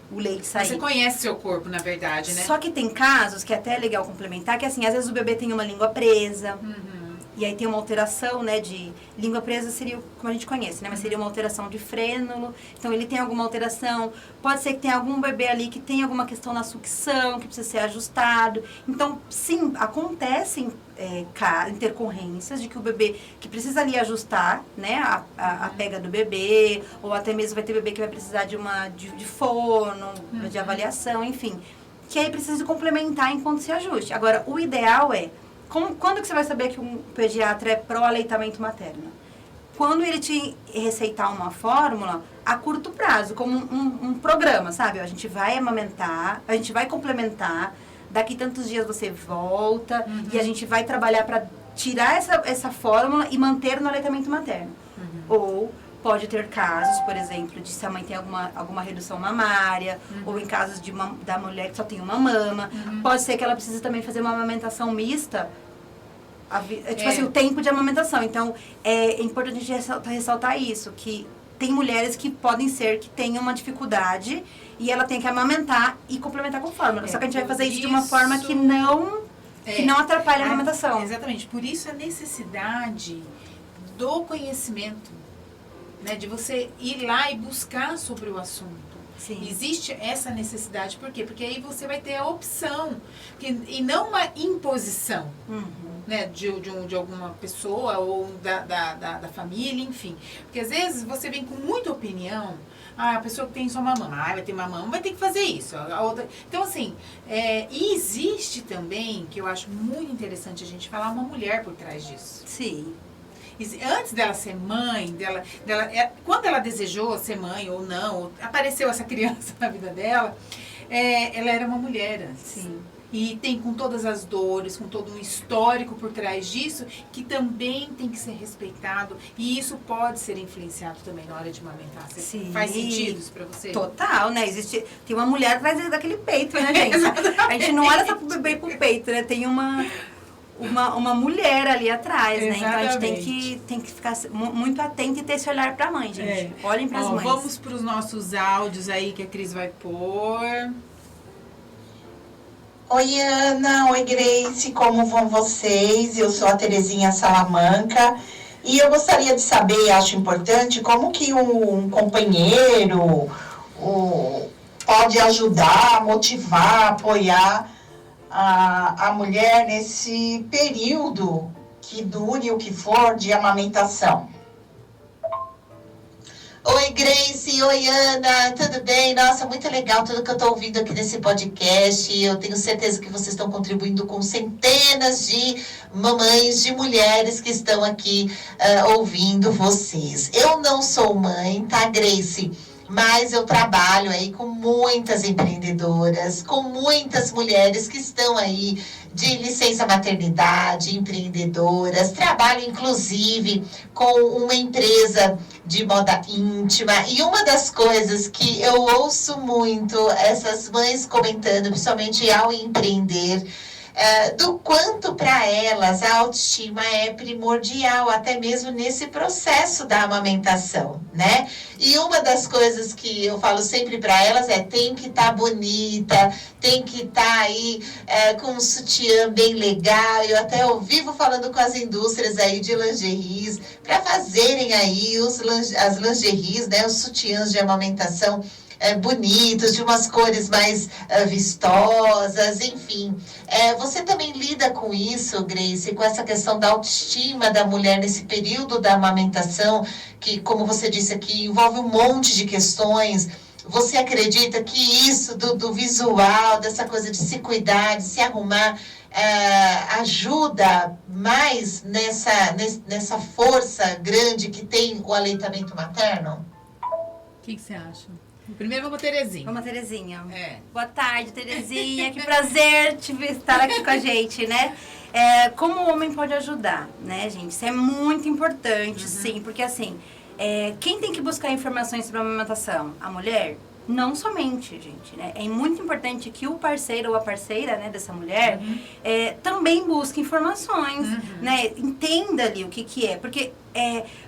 Speaker 3: O leite sair.
Speaker 2: Você conhece seu corpo, na verdade, né?
Speaker 3: Só que tem casos que é até legal complementar, que assim, às vezes o bebê tem uma língua presa. E aí tem uma alteração, né, de língua presa seria como a gente conhece, né, mas seria uma alteração de frênulo. Então ele tem alguma alteração, pode ser que tenha algum bebê ali que tem alguma questão na sucção, que precisa ser ajustado. Então, sim, acontecem intercorrências de que o bebê que precisa ali ajustar, né, a pega do bebê, ou até mesmo vai ter bebê que vai precisar de fono, de avaliação, enfim. Que aí precisa complementar enquanto se ajuste. Agora, o ideal é quando que você vai saber que um pediatra é pró-aleitamento materno? Quando ele te receitar uma fórmula a curto prazo, como um programa, sabe? A gente vai amamentar, a gente vai complementar, daqui tantos dias você volta e a gente vai trabalhar para tirar essa fórmula e manter no aleitamento materno. Ou pode ter casos, por exemplo, de se a mãe tem alguma redução mamária, ou em casos da mulher que só tem uma mama. Pode ser que ela precise também fazer uma amamentação mista, assim, o tempo de amamentação. Então, é importante a gente ressaltar isso, que tem mulheres que podem ser que tenham uma dificuldade e ela tem que amamentar e complementar com fórmula. Só que a gente vai fazer isso de uma forma que não atrapalhe a amamentação.
Speaker 2: Exatamente. Por isso a necessidade do conhecimento, né, de você ir lá e buscar sobre o assunto.
Speaker 3: Sim.
Speaker 2: Existe essa necessidade, por quê? Porque aí você vai ter a opção, e não uma imposição, né, de alguma pessoa ou da família, enfim. Porque às vezes você vem com muita opinião, a pessoa que tem só uma mama, vai ter uma mama, vai ter que fazer isso. A outra. Então, assim, e existe também, que eu acho muito interessante a gente falar, uma mulher por trás disso.
Speaker 3: Sim.
Speaker 2: Antes dela ser mãe, quando ela desejou ser mãe ou não, ou apareceu essa criança na vida dela, ela era uma mulher antes.
Speaker 3: Sim.
Speaker 2: E tem com todas as dores, com todo um histórico por trás disso, que também tem que ser respeitado. E isso pode ser influenciado também na hora de amamentar.
Speaker 3: Sim.
Speaker 2: Faz sentido isso pra você?
Speaker 3: Total, né? Tem uma mulher atrás daquele peito, né, gente? A gente não olha só pro bebê e pro peito, né? Tem uma mulher ali atrás, né? Então a gente tem que ficar muito atento e ter esse olhar pra mãe, gente. Olhem pras mães.
Speaker 2: Vamos pros nossos áudios aí que a Cris vai pôr.
Speaker 4: Oi, Ana. Oi, Grace. Como vão vocês? Eu sou a Terezinha Salamanca. E eu gostaria de saber, acho importante, como que um companheiro pode ajudar, motivar, apoiar a mulher nesse período que dure o que for de amamentação. Oi, Grace. Oi, Ana. Tudo bem? Nossa, muito legal tudo que eu estou ouvindo aqui nesse podcast. Eu tenho certeza que vocês estão contribuindo com centenas de mamães, de mulheres que estão aqui ouvindo vocês. Eu não sou mãe, tá, Grace? mas eu trabalho aí com muitas empreendedoras, com muitas mulheres que estão aí de licença maternidade, empreendedoras. Trabalho, inclusive, com uma empresa de moda íntima. E uma das coisas que eu ouço muito essas mães comentando, principalmente ao empreender, do quanto para elas a autoestima é primordial, até mesmo nesse processo da amamentação, né? E uma das coisas que eu falo sempre para elas é: tem que estar bonita, tem que estar aí com um sutiã bem legal. Eu até vivo falando com as indústrias aí de lingeries para fazerem aí as lingeries, né? Os sutiãs de amamentação bonitos, de umas cores mais vistosas, enfim. Você também lida com isso, Grace, com essa questão da autoestima da mulher nesse período da amamentação, que, como você disse aqui, envolve um monte de questões. Você acredita que isso do visual, dessa coisa de se cuidar, de se arrumar, ajuda mais nessa força grande que tem o aleitamento materno?
Speaker 2: O que você acha? Primeiro vamos Terezinha.
Speaker 3: Vamos, Terezinha. Boa tarde, Terezinha. Que prazer estar aqui com a gente, né? Como o homem pode ajudar, né, gente? Isso é muito importante, sim. Porque, assim, quem tem que buscar informações sobre a amamentação? A mulher? Não somente, gente, né? É muito importante que o parceiro ou a parceira, né, dessa mulher também busque informações, né? Entenda ali o que é. Porque,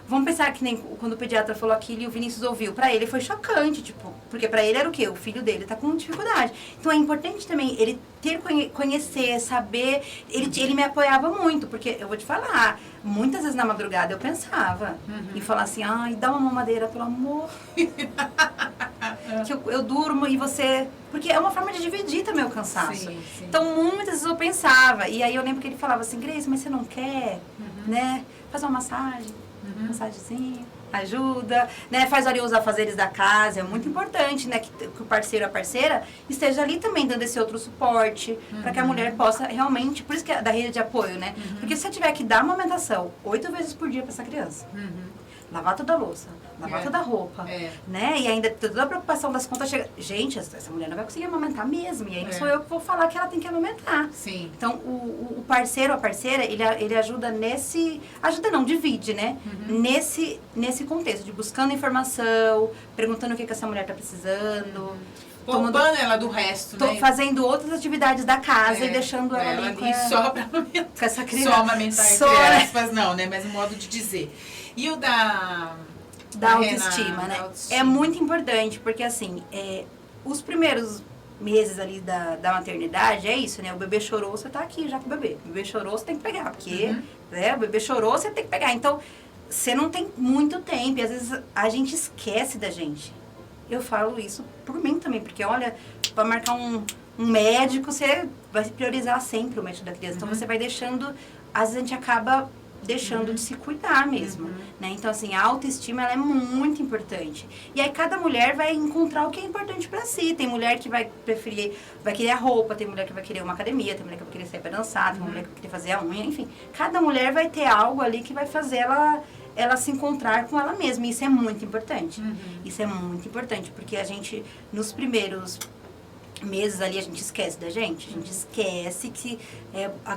Speaker 3: vamos pensar que nem quando o pediatra falou aquilo e o Vinícius ouviu. Pra ele foi chocante, tipo, porque pra ele era o quê? O filho dele tá com dificuldade. Então é importante também ele conhecer, saber. Ele me apoiava muito, porque eu vou te falar, muitas vezes na madrugada eu pensava e falar assim: ai, dá uma mamadeira, pelo amor. Que eu durmo e você... Porque é uma forma de dividir também o cansaço. Sim. Então, muitas vezes eu pensava. E aí eu lembro que ele falava assim: Grace, mas você não quer, né? Faz uma massagem, massagenzinha, ajuda, né? Faz ali os afazeres da casa. É muito importante, né? Que o parceiro ou a parceira esteja ali também dando esse outro suporte. Para que a mulher possa realmente... Por isso que é da rede de apoio, né? Porque se você tiver que dar amamentação 8 vezes por dia para essa criança... Lavar toda a louça, lavar toda a roupa, né? E ainda toda a preocupação das contas chega... Gente, essa mulher não vai conseguir amamentar mesmo. E aí não sou eu que vou falar que ela tem que amamentar.
Speaker 2: Sim.
Speaker 3: Então, o parceiro ou a parceira, ele ajuda nesse... Ajuda não, divide, né? Nesse contexto, de buscando informação, perguntando o que essa mulher tá precisando.
Speaker 2: Poupando ela do resto, né?
Speaker 3: Fazendo outras atividades da casa e deixando ela ali
Speaker 2: só pra amamentar.
Speaker 3: Com essa criança.
Speaker 2: Só amamentar, entre aspas, não, né? Mas um modo de dizer. E o da
Speaker 3: autoestima, né? É muito importante, porque assim, os primeiros meses ali da maternidade, é isso, né? O bebê chorou, você tá aqui já com o bebê. O bebê chorou, você tem que pegar, porque o bebê chorou, você tem que pegar. Então, você não tem muito tempo, e às vezes a gente esquece da gente. Eu falo isso por mim também, porque olha, para marcar um médico, você vai priorizar sempre o médico da criança. Então, você vai deixando, às vezes a gente acaba deixando de se cuidar mesmo, né? Então, assim, a autoestima, ela é muito importante. E aí, cada mulher vai encontrar o que é importante pra si. Tem mulher que vai preferir, vai querer a roupa, tem mulher que vai querer uma academia, tem mulher que vai querer sair pra dançar, tem mulher que vai querer fazer a unha, enfim. Cada mulher vai ter algo ali que vai fazer ela se encontrar com ela mesma. E isso é muito importante. Isso é muito importante, porque a gente, nos primeiros meses ali, a gente esquece da gente. A gente esquece que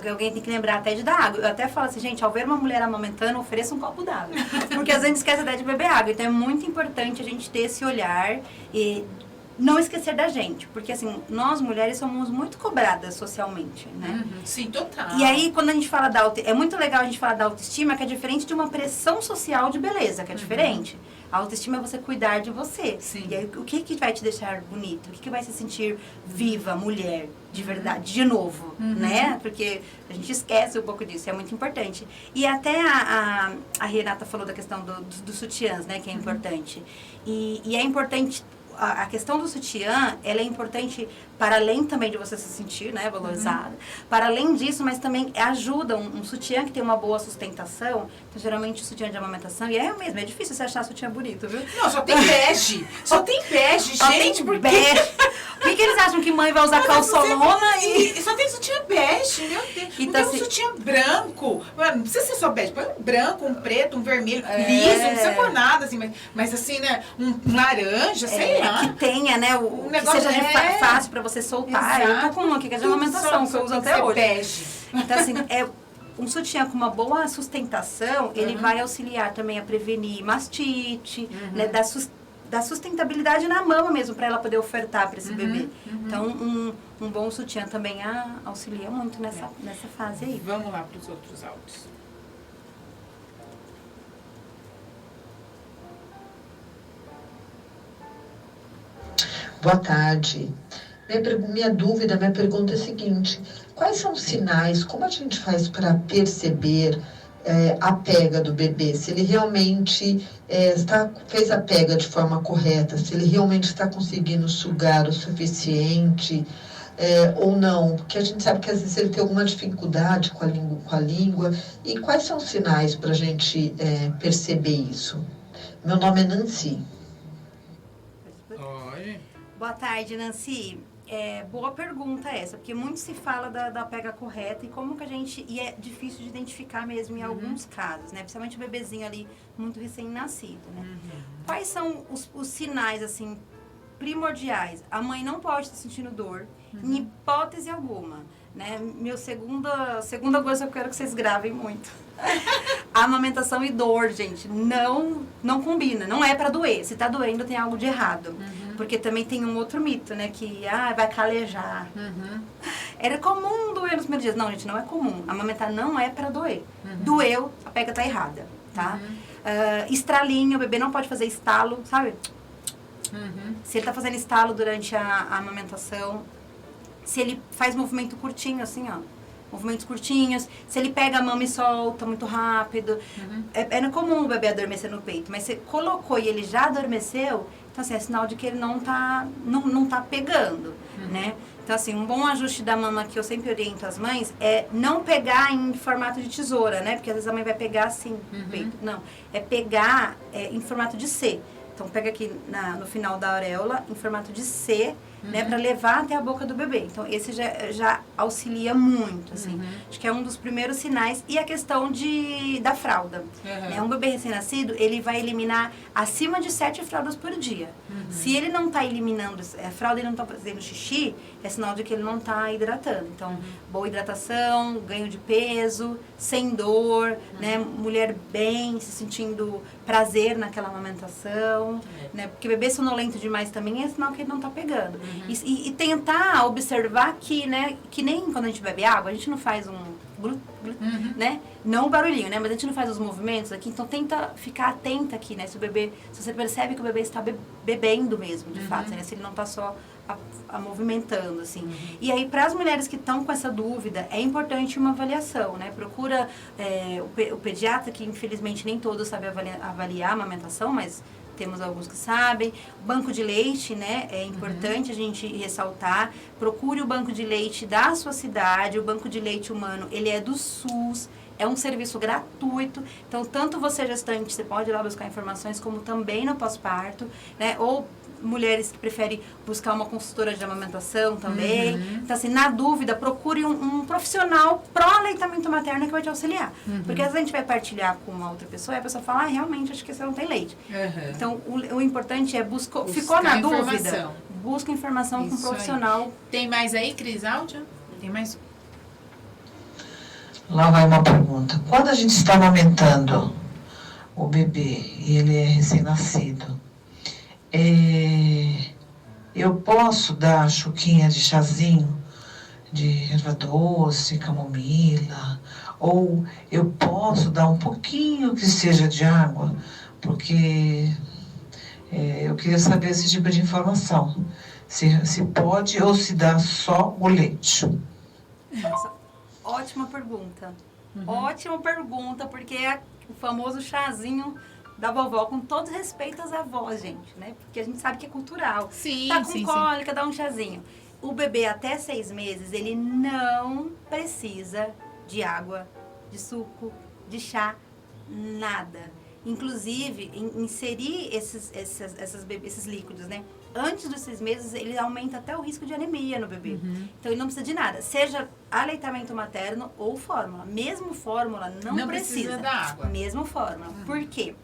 Speaker 3: alguém tem que lembrar até de dar água. Eu até falo assim, gente, ao ver uma mulher amamentando, ofereça um copo d'água. Porque às vezes a gente esquece até de beber água. Então é muito importante a gente ter esse olhar e não esquecer da gente. Porque assim, nós mulheres somos muito cobradas socialmente, né?
Speaker 2: Sim, total.
Speaker 3: E aí, quando a gente fala é muito legal a gente falar da autoestima, que é diferente de uma pressão social de beleza, que é diferente. A autoestima é você cuidar de você.
Speaker 2: Sim.
Speaker 3: E aí, o que vai te deixar bonita? O que vai se sentir viva, mulher, de verdade, de novo, né? Porque a gente esquece um pouco disso, é muito importante. E até a Renata falou da questão dos sutiãs, né? Que é importante. E é importante a questão do sutiã, ela é importante para além também de você se sentir, né, valorizada. Para além disso, mas também ajuda um sutiã que tem uma boa sustentação. Então, geralmente, o sutiã de amamentação, e é mesmo, é difícil você achar sutiã bonito, viu?
Speaker 2: Não, só tem bege. Só tem bege,
Speaker 3: Só
Speaker 2: gente.
Speaker 3: tem bege. Por que eles acham que mãe vai usar calçolona
Speaker 2: e só tem sutiã bege, meu Deus.
Speaker 3: Então,
Speaker 2: Não tem
Speaker 3: assim,
Speaker 2: um sutiã branco. Não precisa ser só bege. Põe um branco, um preto, um vermelho, liso, não precisa pôr nada, assim. Mas assim, né, um laranja, sei lá.
Speaker 3: Que tenha, né,
Speaker 2: Um
Speaker 3: que
Speaker 2: negócio
Speaker 3: seja fácil pra você soltar.
Speaker 2: Exato.
Speaker 3: Eu tô com uma aqui que é de amamentação, que eu uso até hoje.
Speaker 2: Bege.
Speaker 3: Então, assim, um sutiã com uma boa sustentação, ele vai auxiliar também a prevenir mastite, né, da sustentabilidade na mama mesmo, para ela poder ofertar para esse bebê. Então, um bom sutiã também auxilia muito nessa fase aí.
Speaker 2: Vamos lá para os outros áudios.
Speaker 5: Boa tarde. Minha pergunta é a seguinte: quais são os sinais, como a gente faz para perceber a pega do bebê? Se ele realmente fez a pega de forma correta, se ele realmente está conseguindo sugar o suficiente ou não, porque a gente sabe que às vezes ele tem alguma dificuldade com a língua. E quais são os sinais para a gente perceber isso? Meu nome é Nancy.
Speaker 2: Oi.
Speaker 3: Boa tarde, Nancy. Boa pergunta essa, porque muito se fala da pega correta e como que a gente... E é difícil de identificar mesmo em alguns casos, né? Principalmente o bebezinho ali, muito recém-nascido, né? Quais são os sinais, assim, primordiais? A mãe não pode estar sentindo dor, em hipótese alguma, né? Segunda coisa que eu quero que vocês gravem muito. A amamentação e dor, gente, não combina, não é pra doer. Se tá doendo, tem algo de errado. Porque também tem um outro mito, né? Que, vai calejar. Era comum doer nos primeiros dias. Não, gente, não é comum. Amamentar não é pra doer. Doeu, a pega tá errada, tá? Estralinho, o bebê não pode fazer estalo, sabe? Se ele tá fazendo estalo durante a amamentação, se ele faz movimento curtinho, assim, ó. Movimentos curtinhos, se ele pega a mama e solta muito rápido. É comum o bebê adormecer no peito, mas você colocou e ele já adormeceu, então assim, é sinal de que ele não tá pegando, né? Então assim, um bom ajuste da mama que eu sempre oriento as mães é não pegar em formato de tesoura, né? Porque às vezes a mãe vai pegar assim no peito. Não, é pegar em formato de C. Então pega aqui no final da auréola em formato de C, né, para levar até a boca do bebê. Então, esse já auxilia muito, assim. Acho que é um dos primeiros sinais. E a questão da fralda. Né? Um bebê recém-nascido, ele vai eliminar acima de 7 fraldas por dia. Se ele não está eliminando a fralda, ele não está fazendo xixi, é sinal de que ele não está hidratando. Então, boa hidratação, ganho de peso, sem dor, né? Mulher bem, se sentindo prazer naquela amamentação, né? Porque bebê sonolento demais também é sinal que ele não está pegando. E tentar observar que, né, que nem quando a gente bebe água, a gente não faz um glu, glu, né? Não o barulhinho, né? Mas a gente não faz os movimentos aqui, então tenta ficar atenta aqui, né? Se você percebe que o bebê está bebendo mesmo, de fato, né? Se ele não está só movimentando, assim. E aí, para as mulheres que estão com essa dúvida, é importante uma avaliação, né? Procura o pediatra, que infelizmente nem todos sabem avaliar a amamentação, mas temos alguns que sabem. Banco de leite, né? É importante a gente ressaltar. Procure o banco de leite da sua cidade. O banco de leite humano, ele é do SUS. É um serviço gratuito. Então, tanto você gestante, você pode ir lá buscar informações, como também no pós-parto, né? Ou mulheres que preferem buscar uma consultora de amamentação também. Então, assim, na dúvida, procure um profissional pró-aleitamento materno que vai te auxiliar. Porque às vezes a gente vai partilhar com uma outra pessoa e a pessoa fala, realmente, acho que você não tem leite. Então, o importante é ficou na dúvida, busca informação com um profissional.
Speaker 2: Tem mais aí, Cris, áudio? Tem mais?
Speaker 5: Lá vai uma pergunta. Quando a gente está amamentando o bebê e ele é recém-nascido, eu posso dar chuquinha de chazinho, de erva doce, camomila, ou eu posso dar um pouquinho que seja de água, porque eu queria saber esse tipo de informação. Se pode ou se dá só o leite.
Speaker 3: Nossa, ótima pergunta. Ótima pergunta, porque é o famoso chazinho da vovó, com todo respeito às avós, gente, né? Porque a gente sabe que é cultural.
Speaker 2: Sim,
Speaker 3: Tá com
Speaker 2: sim,
Speaker 3: cólica, dá um chazinho. O bebê até 6 meses, ele não precisa de água, de suco, de chá, nada. Inclusive, inserir esses líquidos, né? Antes dos 6 meses, ele aumenta até o risco de anemia no bebê. Então, ele não precisa de nada. Seja aleitamento materno ou fórmula. Mesmo fórmula, não precisa
Speaker 2: da água.
Speaker 3: Mesmo fórmula. Por quê?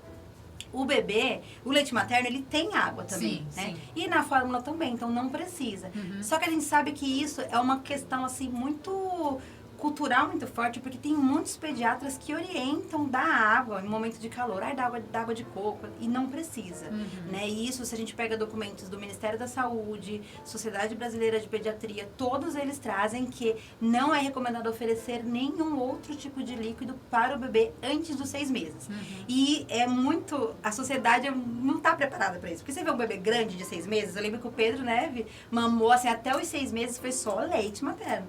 Speaker 3: O bebê, o leite materno, ele tem água também,
Speaker 2: Sim,
Speaker 3: né?
Speaker 2: sim.
Speaker 3: E na fórmula também, então não precisa. Só que a gente sabe que isso é uma questão, assim, muito cultural, muito forte, porque tem muitos pediatras que orientam dar água em momento de calor, dá água de coco, e não precisa, né? E isso, se a gente pega documentos do Ministério da Saúde, Sociedade Brasileira de Pediatria, todos eles trazem que não é recomendado oferecer nenhum outro tipo de líquido para o bebê antes dos 6 meses. E é muito... A sociedade não está preparada para isso. Porque você vê um bebê grande de 6 meses, eu lembro que o Pedro Neve mamou, assim, até os 6 meses foi só leite materno.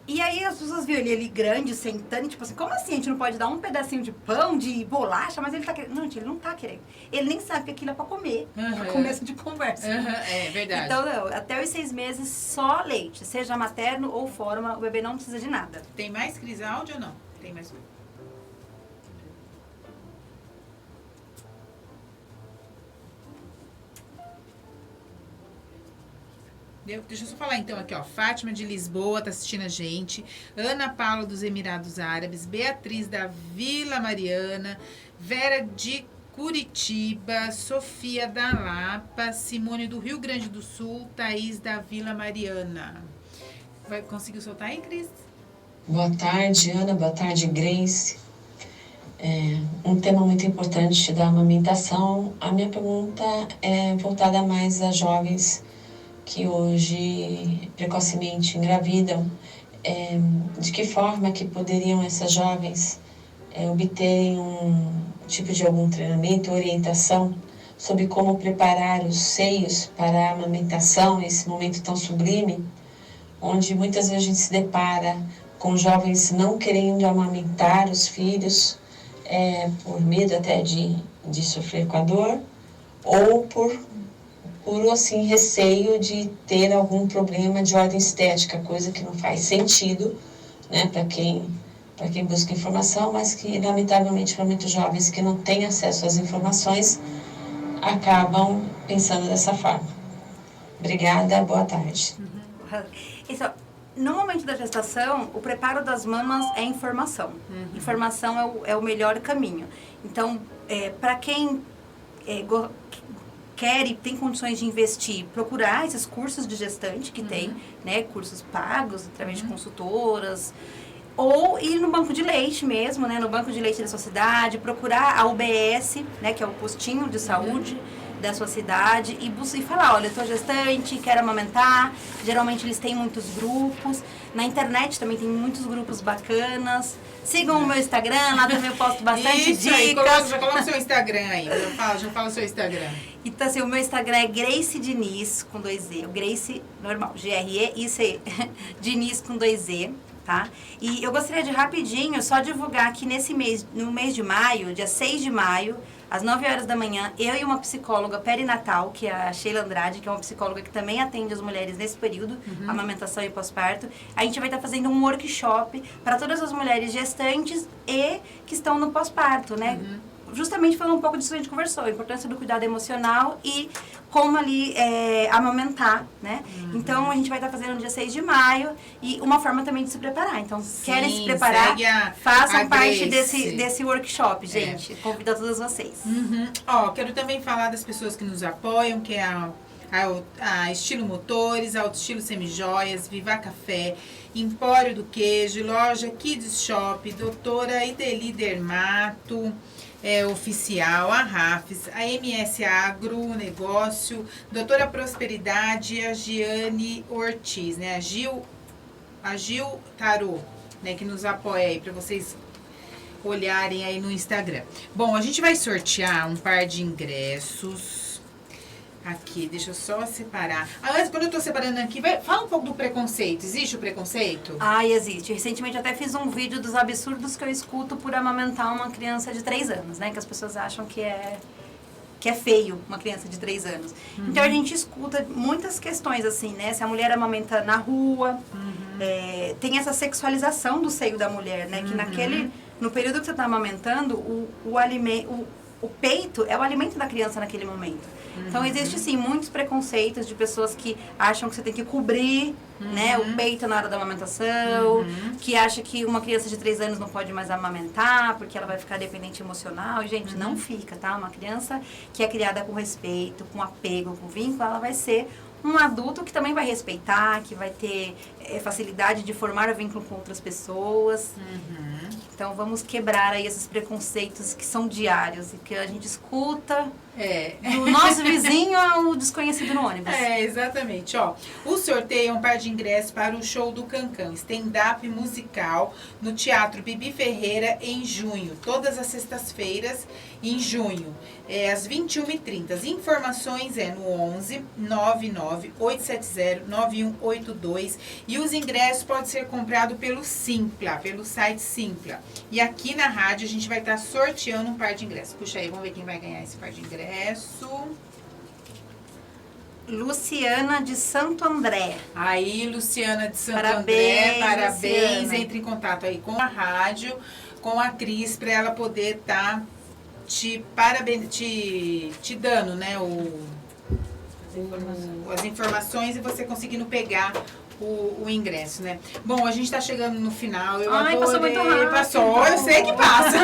Speaker 3: E aí as pessoas viam ele ali grande, sentando, e tipo assim, como assim? A gente não pode dar um pedacinho de pão, de bolacha, mas ele tá querendo. Não, gente, ele não tá querendo. Ele nem sabe que aquilo é pra comer. É começo de conversa.
Speaker 2: É verdade.
Speaker 3: Então, não, até os 6 meses, só leite. Seja materno ou fórmula, o bebê não precisa de nada.
Speaker 2: Tem mais, Cris, áudio ou não? Tem mais um. Deixa eu só falar então aqui, ó. Fátima de Lisboa tá assistindo a gente. Ana Paula dos Emirados Árabes. Beatriz da Vila Mariana. Vera de Curitiba. Sofia da Lapa. Simone do Rio Grande do Sul. Thaís da Vila Mariana. Conseguiu soltar aí, Cris?
Speaker 6: Boa tarde, Ana. Boa tarde, Grace. Um tema muito importante da amamentação. A minha pergunta é voltada mais a jovens que hoje precocemente engravidam. De que forma que poderiam essas jovens obterem um tipo de algum treinamento, orientação sobre como preparar os seios para a amamentação, esse momento tão sublime, onde muitas vezes a gente se depara com jovens não querendo amamentar os filhos, por medo até de sofrer com a dor, ou por assim, receio de ter algum problema de ordem estética, coisa que não faz sentido, né, para quem busca informação, mas que, lamentavelmente, para muitos jovens que não têm acesso às informações, acabam pensando dessa forma. Obrigada, boa tarde.
Speaker 3: No momento da gestação, o preparo das mamas é informação. Informação é o melhor caminho. Então, para quem quer e tem condições de investir, procurar esses cursos de gestante que tem, né, cursos pagos através de consultoras, ou ir no banco de leite mesmo, né, no banco de leite da sua cidade, procurar a UBS, né, que é o postinho de saúde da sua cidade, e falar, olha, eu tô gestante, quero amamentar. Geralmente eles têm muitos grupos. Na internet também tem muitos grupos bacanas. Sigam o meu Instagram, lá também eu posto bastante
Speaker 2: Isso,
Speaker 3: dicas.
Speaker 2: aí, já coloca o seu Instagram aí. Já fala o seu Instagram.
Speaker 3: Então, assim, o meu Instagram é Grace Diniz, com 2Z. O Grace, normal, G-R-E-I-C, Diniz com 2Z, tá? E eu gostaria de rapidinho só divulgar que no mês de maio, dia 6 de maio, às 9 horas da manhã, eu e uma psicóloga perinatal, que é a Sheila Andrade, que é uma psicóloga que também atende as mulheres nesse período, amamentação e pós-parto, a gente vai estar fazendo um workshop para todas as mulheres gestantes e que estão no pós-parto, né? Justamente falando um pouco disso que a gente conversou, a importância do cuidado emocional e como ali amamentar, né? Então, a gente vai estar fazendo no dia 6 de maio e uma forma também de se preparar. Então, querem se preparar, façam parte desse workshop, gente. Convido a todas vocês.
Speaker 2: Ó, quero também falar das pessoas que nos apoiam, que é a Estilo Motores, Autoestilo Semijoias, Viva Café, Empório do Queijo, Loja Kids Shop, Doutora Ideli Dermato, Oficial, a Rafes, a MS Agro Negócio, Doutora Prosperidade e a Giane Ortiz, né? A Gil Tarô, né? Que nos apoia aí para vocês olharem aí no Instagram. Bom, a gente vai sortear um par de ingressos. Aqui, deixa eu só separar. Antes, quando eu tô separando aqui, fala um pouco do preconceito. Existe o preconceito?
Speaker 3: Existe. Recentemente eu até fiz um vídeo dos absurdos que eu escuto por amamentar uma criança de 3 anos, né? Que as pessoas acham que é feio uma criança de 3 anos. Então a gente escuta muitas questões assim, né? Se a mulher amamenta na rua, tem essa sexualização do seio da mulher, né? Que no período que você está amamentando, o peito é o alimento da criança naquele momento. Então, existe, sim, muitos preconceitos de pessoas que acham que você tem que cobrir né, o peito na hora da amamentação, que acha que uma criança de 3 anos não pode mais amamentar porque ela vai ficar dependente emocional. E, gente, não fica, tá? Uma criança que é criada com respeito, com apego, com vínculo, ela vai ser um adulto que também vai respeitar, que vai ter facilidade de formar vínculo com outras pessoas. Então, vamos quebrar aí esses preconceitos que são diários e que a gente escuta do nosso vizinho ao desconhecido no ônibus.
Speaker 2: Exatamente. Ó, o sorteio é um par de ingressos para o show do Cancão, stand-up musical no Teatro Bibi Ferreira em junho, todas as sextas-feiras em junho, às 21h30. As informações no 11 99 870 9182 e os ingressos podem ser comprados pelo Simpla, pelo site Simpla. E aqui na rádio a gente vai estar sorteando um par de ingressos. Puxa aí, vamos ver quem vai ganhar esse par de ingressos.
Speaker 3: Luciana de Santo André.
Speaker 2: Aí, Luciana de Santo André, parabéns.
Speaker 3: Luciana.
Speaker 2: Entre em contato aí com a rádio, com a Cris, para ela poder estar te dando, né, as informações e você conseguindo pegar o ingresso, né? Bom, a gente tá chegando no final. Eu adorei.
Speaker 3: Passou muito rápido.
Speaker 2: Passou, eu sei que passa.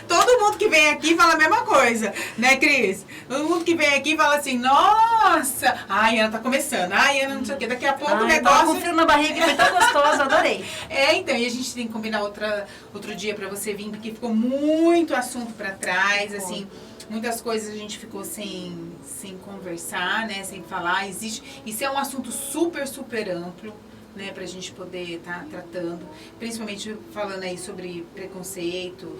Speaker 2: Todo mundo que vem aqui fala a mesma coisa, né, Cris? Todo mundo que vem aqui fala assim, nossa, ai, Ana tá começando, ai, Ana não sei o quê, daqui a pouco o negócio...
Speaker 3: Tava com frio na barriga, foi tão gostoso, adorei.
Speaker 2: Então, e a gente tem que combinar outro dia pra você vir, porque ficou muito assunto pra trás, assim... Muitas coisas a gente ficou sem conversar, né, sem falar. Isso é um assunto super, super amplo, né, pra gente poder estar tratando. Principalmente falando aí sobre preconceito.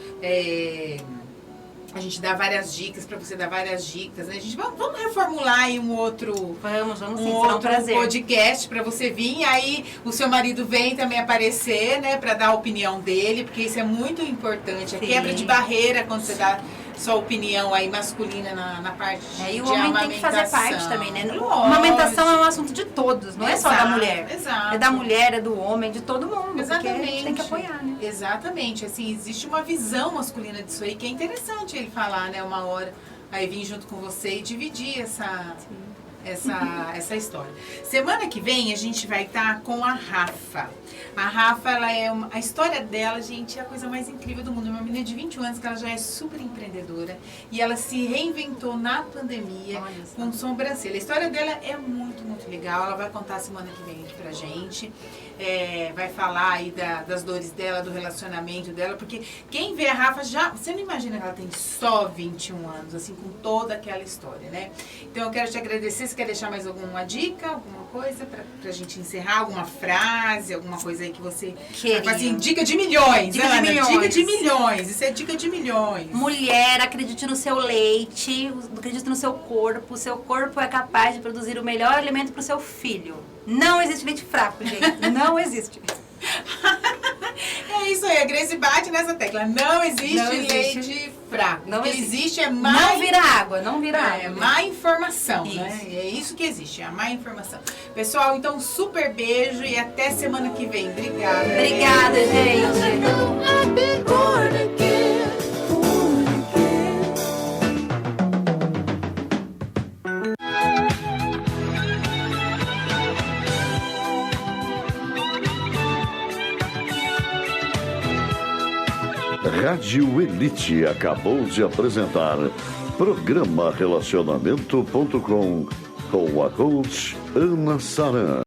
Speaker 2: A gente dá várias dicas, pra você dar várias dicas, né? A gente vamos reformular aí um outro...
Speaker 3: Vamos sim,
Speaker 2: um
Speaker 3: será um
Speaker 2: outro
Speaker 3: prazer.
Speaker 2: podcast pra você vir. Aí o seu marido vem também aparecer, né, pra dar a opinião dele, porque isso é muito importante. A quebra de barreira quando você dá sua opinião aí masculina na parte de
Speaker 3: e o homem tem que fazer parte também, né?
Speaker 2: Lógico.
Speaker 3: Amamentação é um assunto de todos, não é só da mulher.
Speaker 2: Exato.
Speaker 3: É da mulher, é do homem, de todo mundo.
Speaker 2: Exatamente.
Speaker 3: Porque a gente tem que apoiar, né?
Speaker 2: Exatamente. Assim, existe uma visão masculina disso aí que é interessante ele falar, né? Uma hora, aí vir junto com você e dividir essa essa história. Semana que vem a gente vai estar com a Rafa. A Rafa, ela é a história dela, gente, é a coisa mais incrível do mundo. É uma menina de 21 anos que ela já é super empreendedora e ela se reinventou na pandemia com sobrancelha. A história dela é muito, muito legal. Ela vai contar semana que vem aqui pra gente. Vai falar aí das dores dela, do relacionamento dela, porque quem vê a Rafa já... Você não imagina que ela tem só 21 anos, assim, com toda aquela história, né? Então eu quero te agradecer. Você quer deixar mais alguma dica, alguma coisa pra gente encerrar? Alguma frase, alguma coisa aí que você... Assim, dica de milhões,
Speaker 3: dica de milhões.
Speaker 2: Dica de milhões. Isso é dica de milhões.
Speaker 3: Mulher, acredite no seu leite, acredite no seu corpo. O seu corpo é capaz de produzir o melhor alimento pro seu filho. Não existe leite fraco, gente. Não existe.
Speaker 2: É isso aí, a Grace bate nessa tecla. Não existe leite fraco.
Speaker 3: Não
Speaker 2: existe é má...
Speaker 3: Não vira água, não vira água.
Speaker 2: É má informação,
Speaker 3: isso.
Speaker 2: Né? É isso que existe, é a má informação. Pessoal, então, super beijo e até semana que vem. Obrigada.
Speaker 3: Obrigada, gente.
Speaker 1: Rádio Elite acabou de apresentar programa Relacionamento.com com a coach Ana Saran.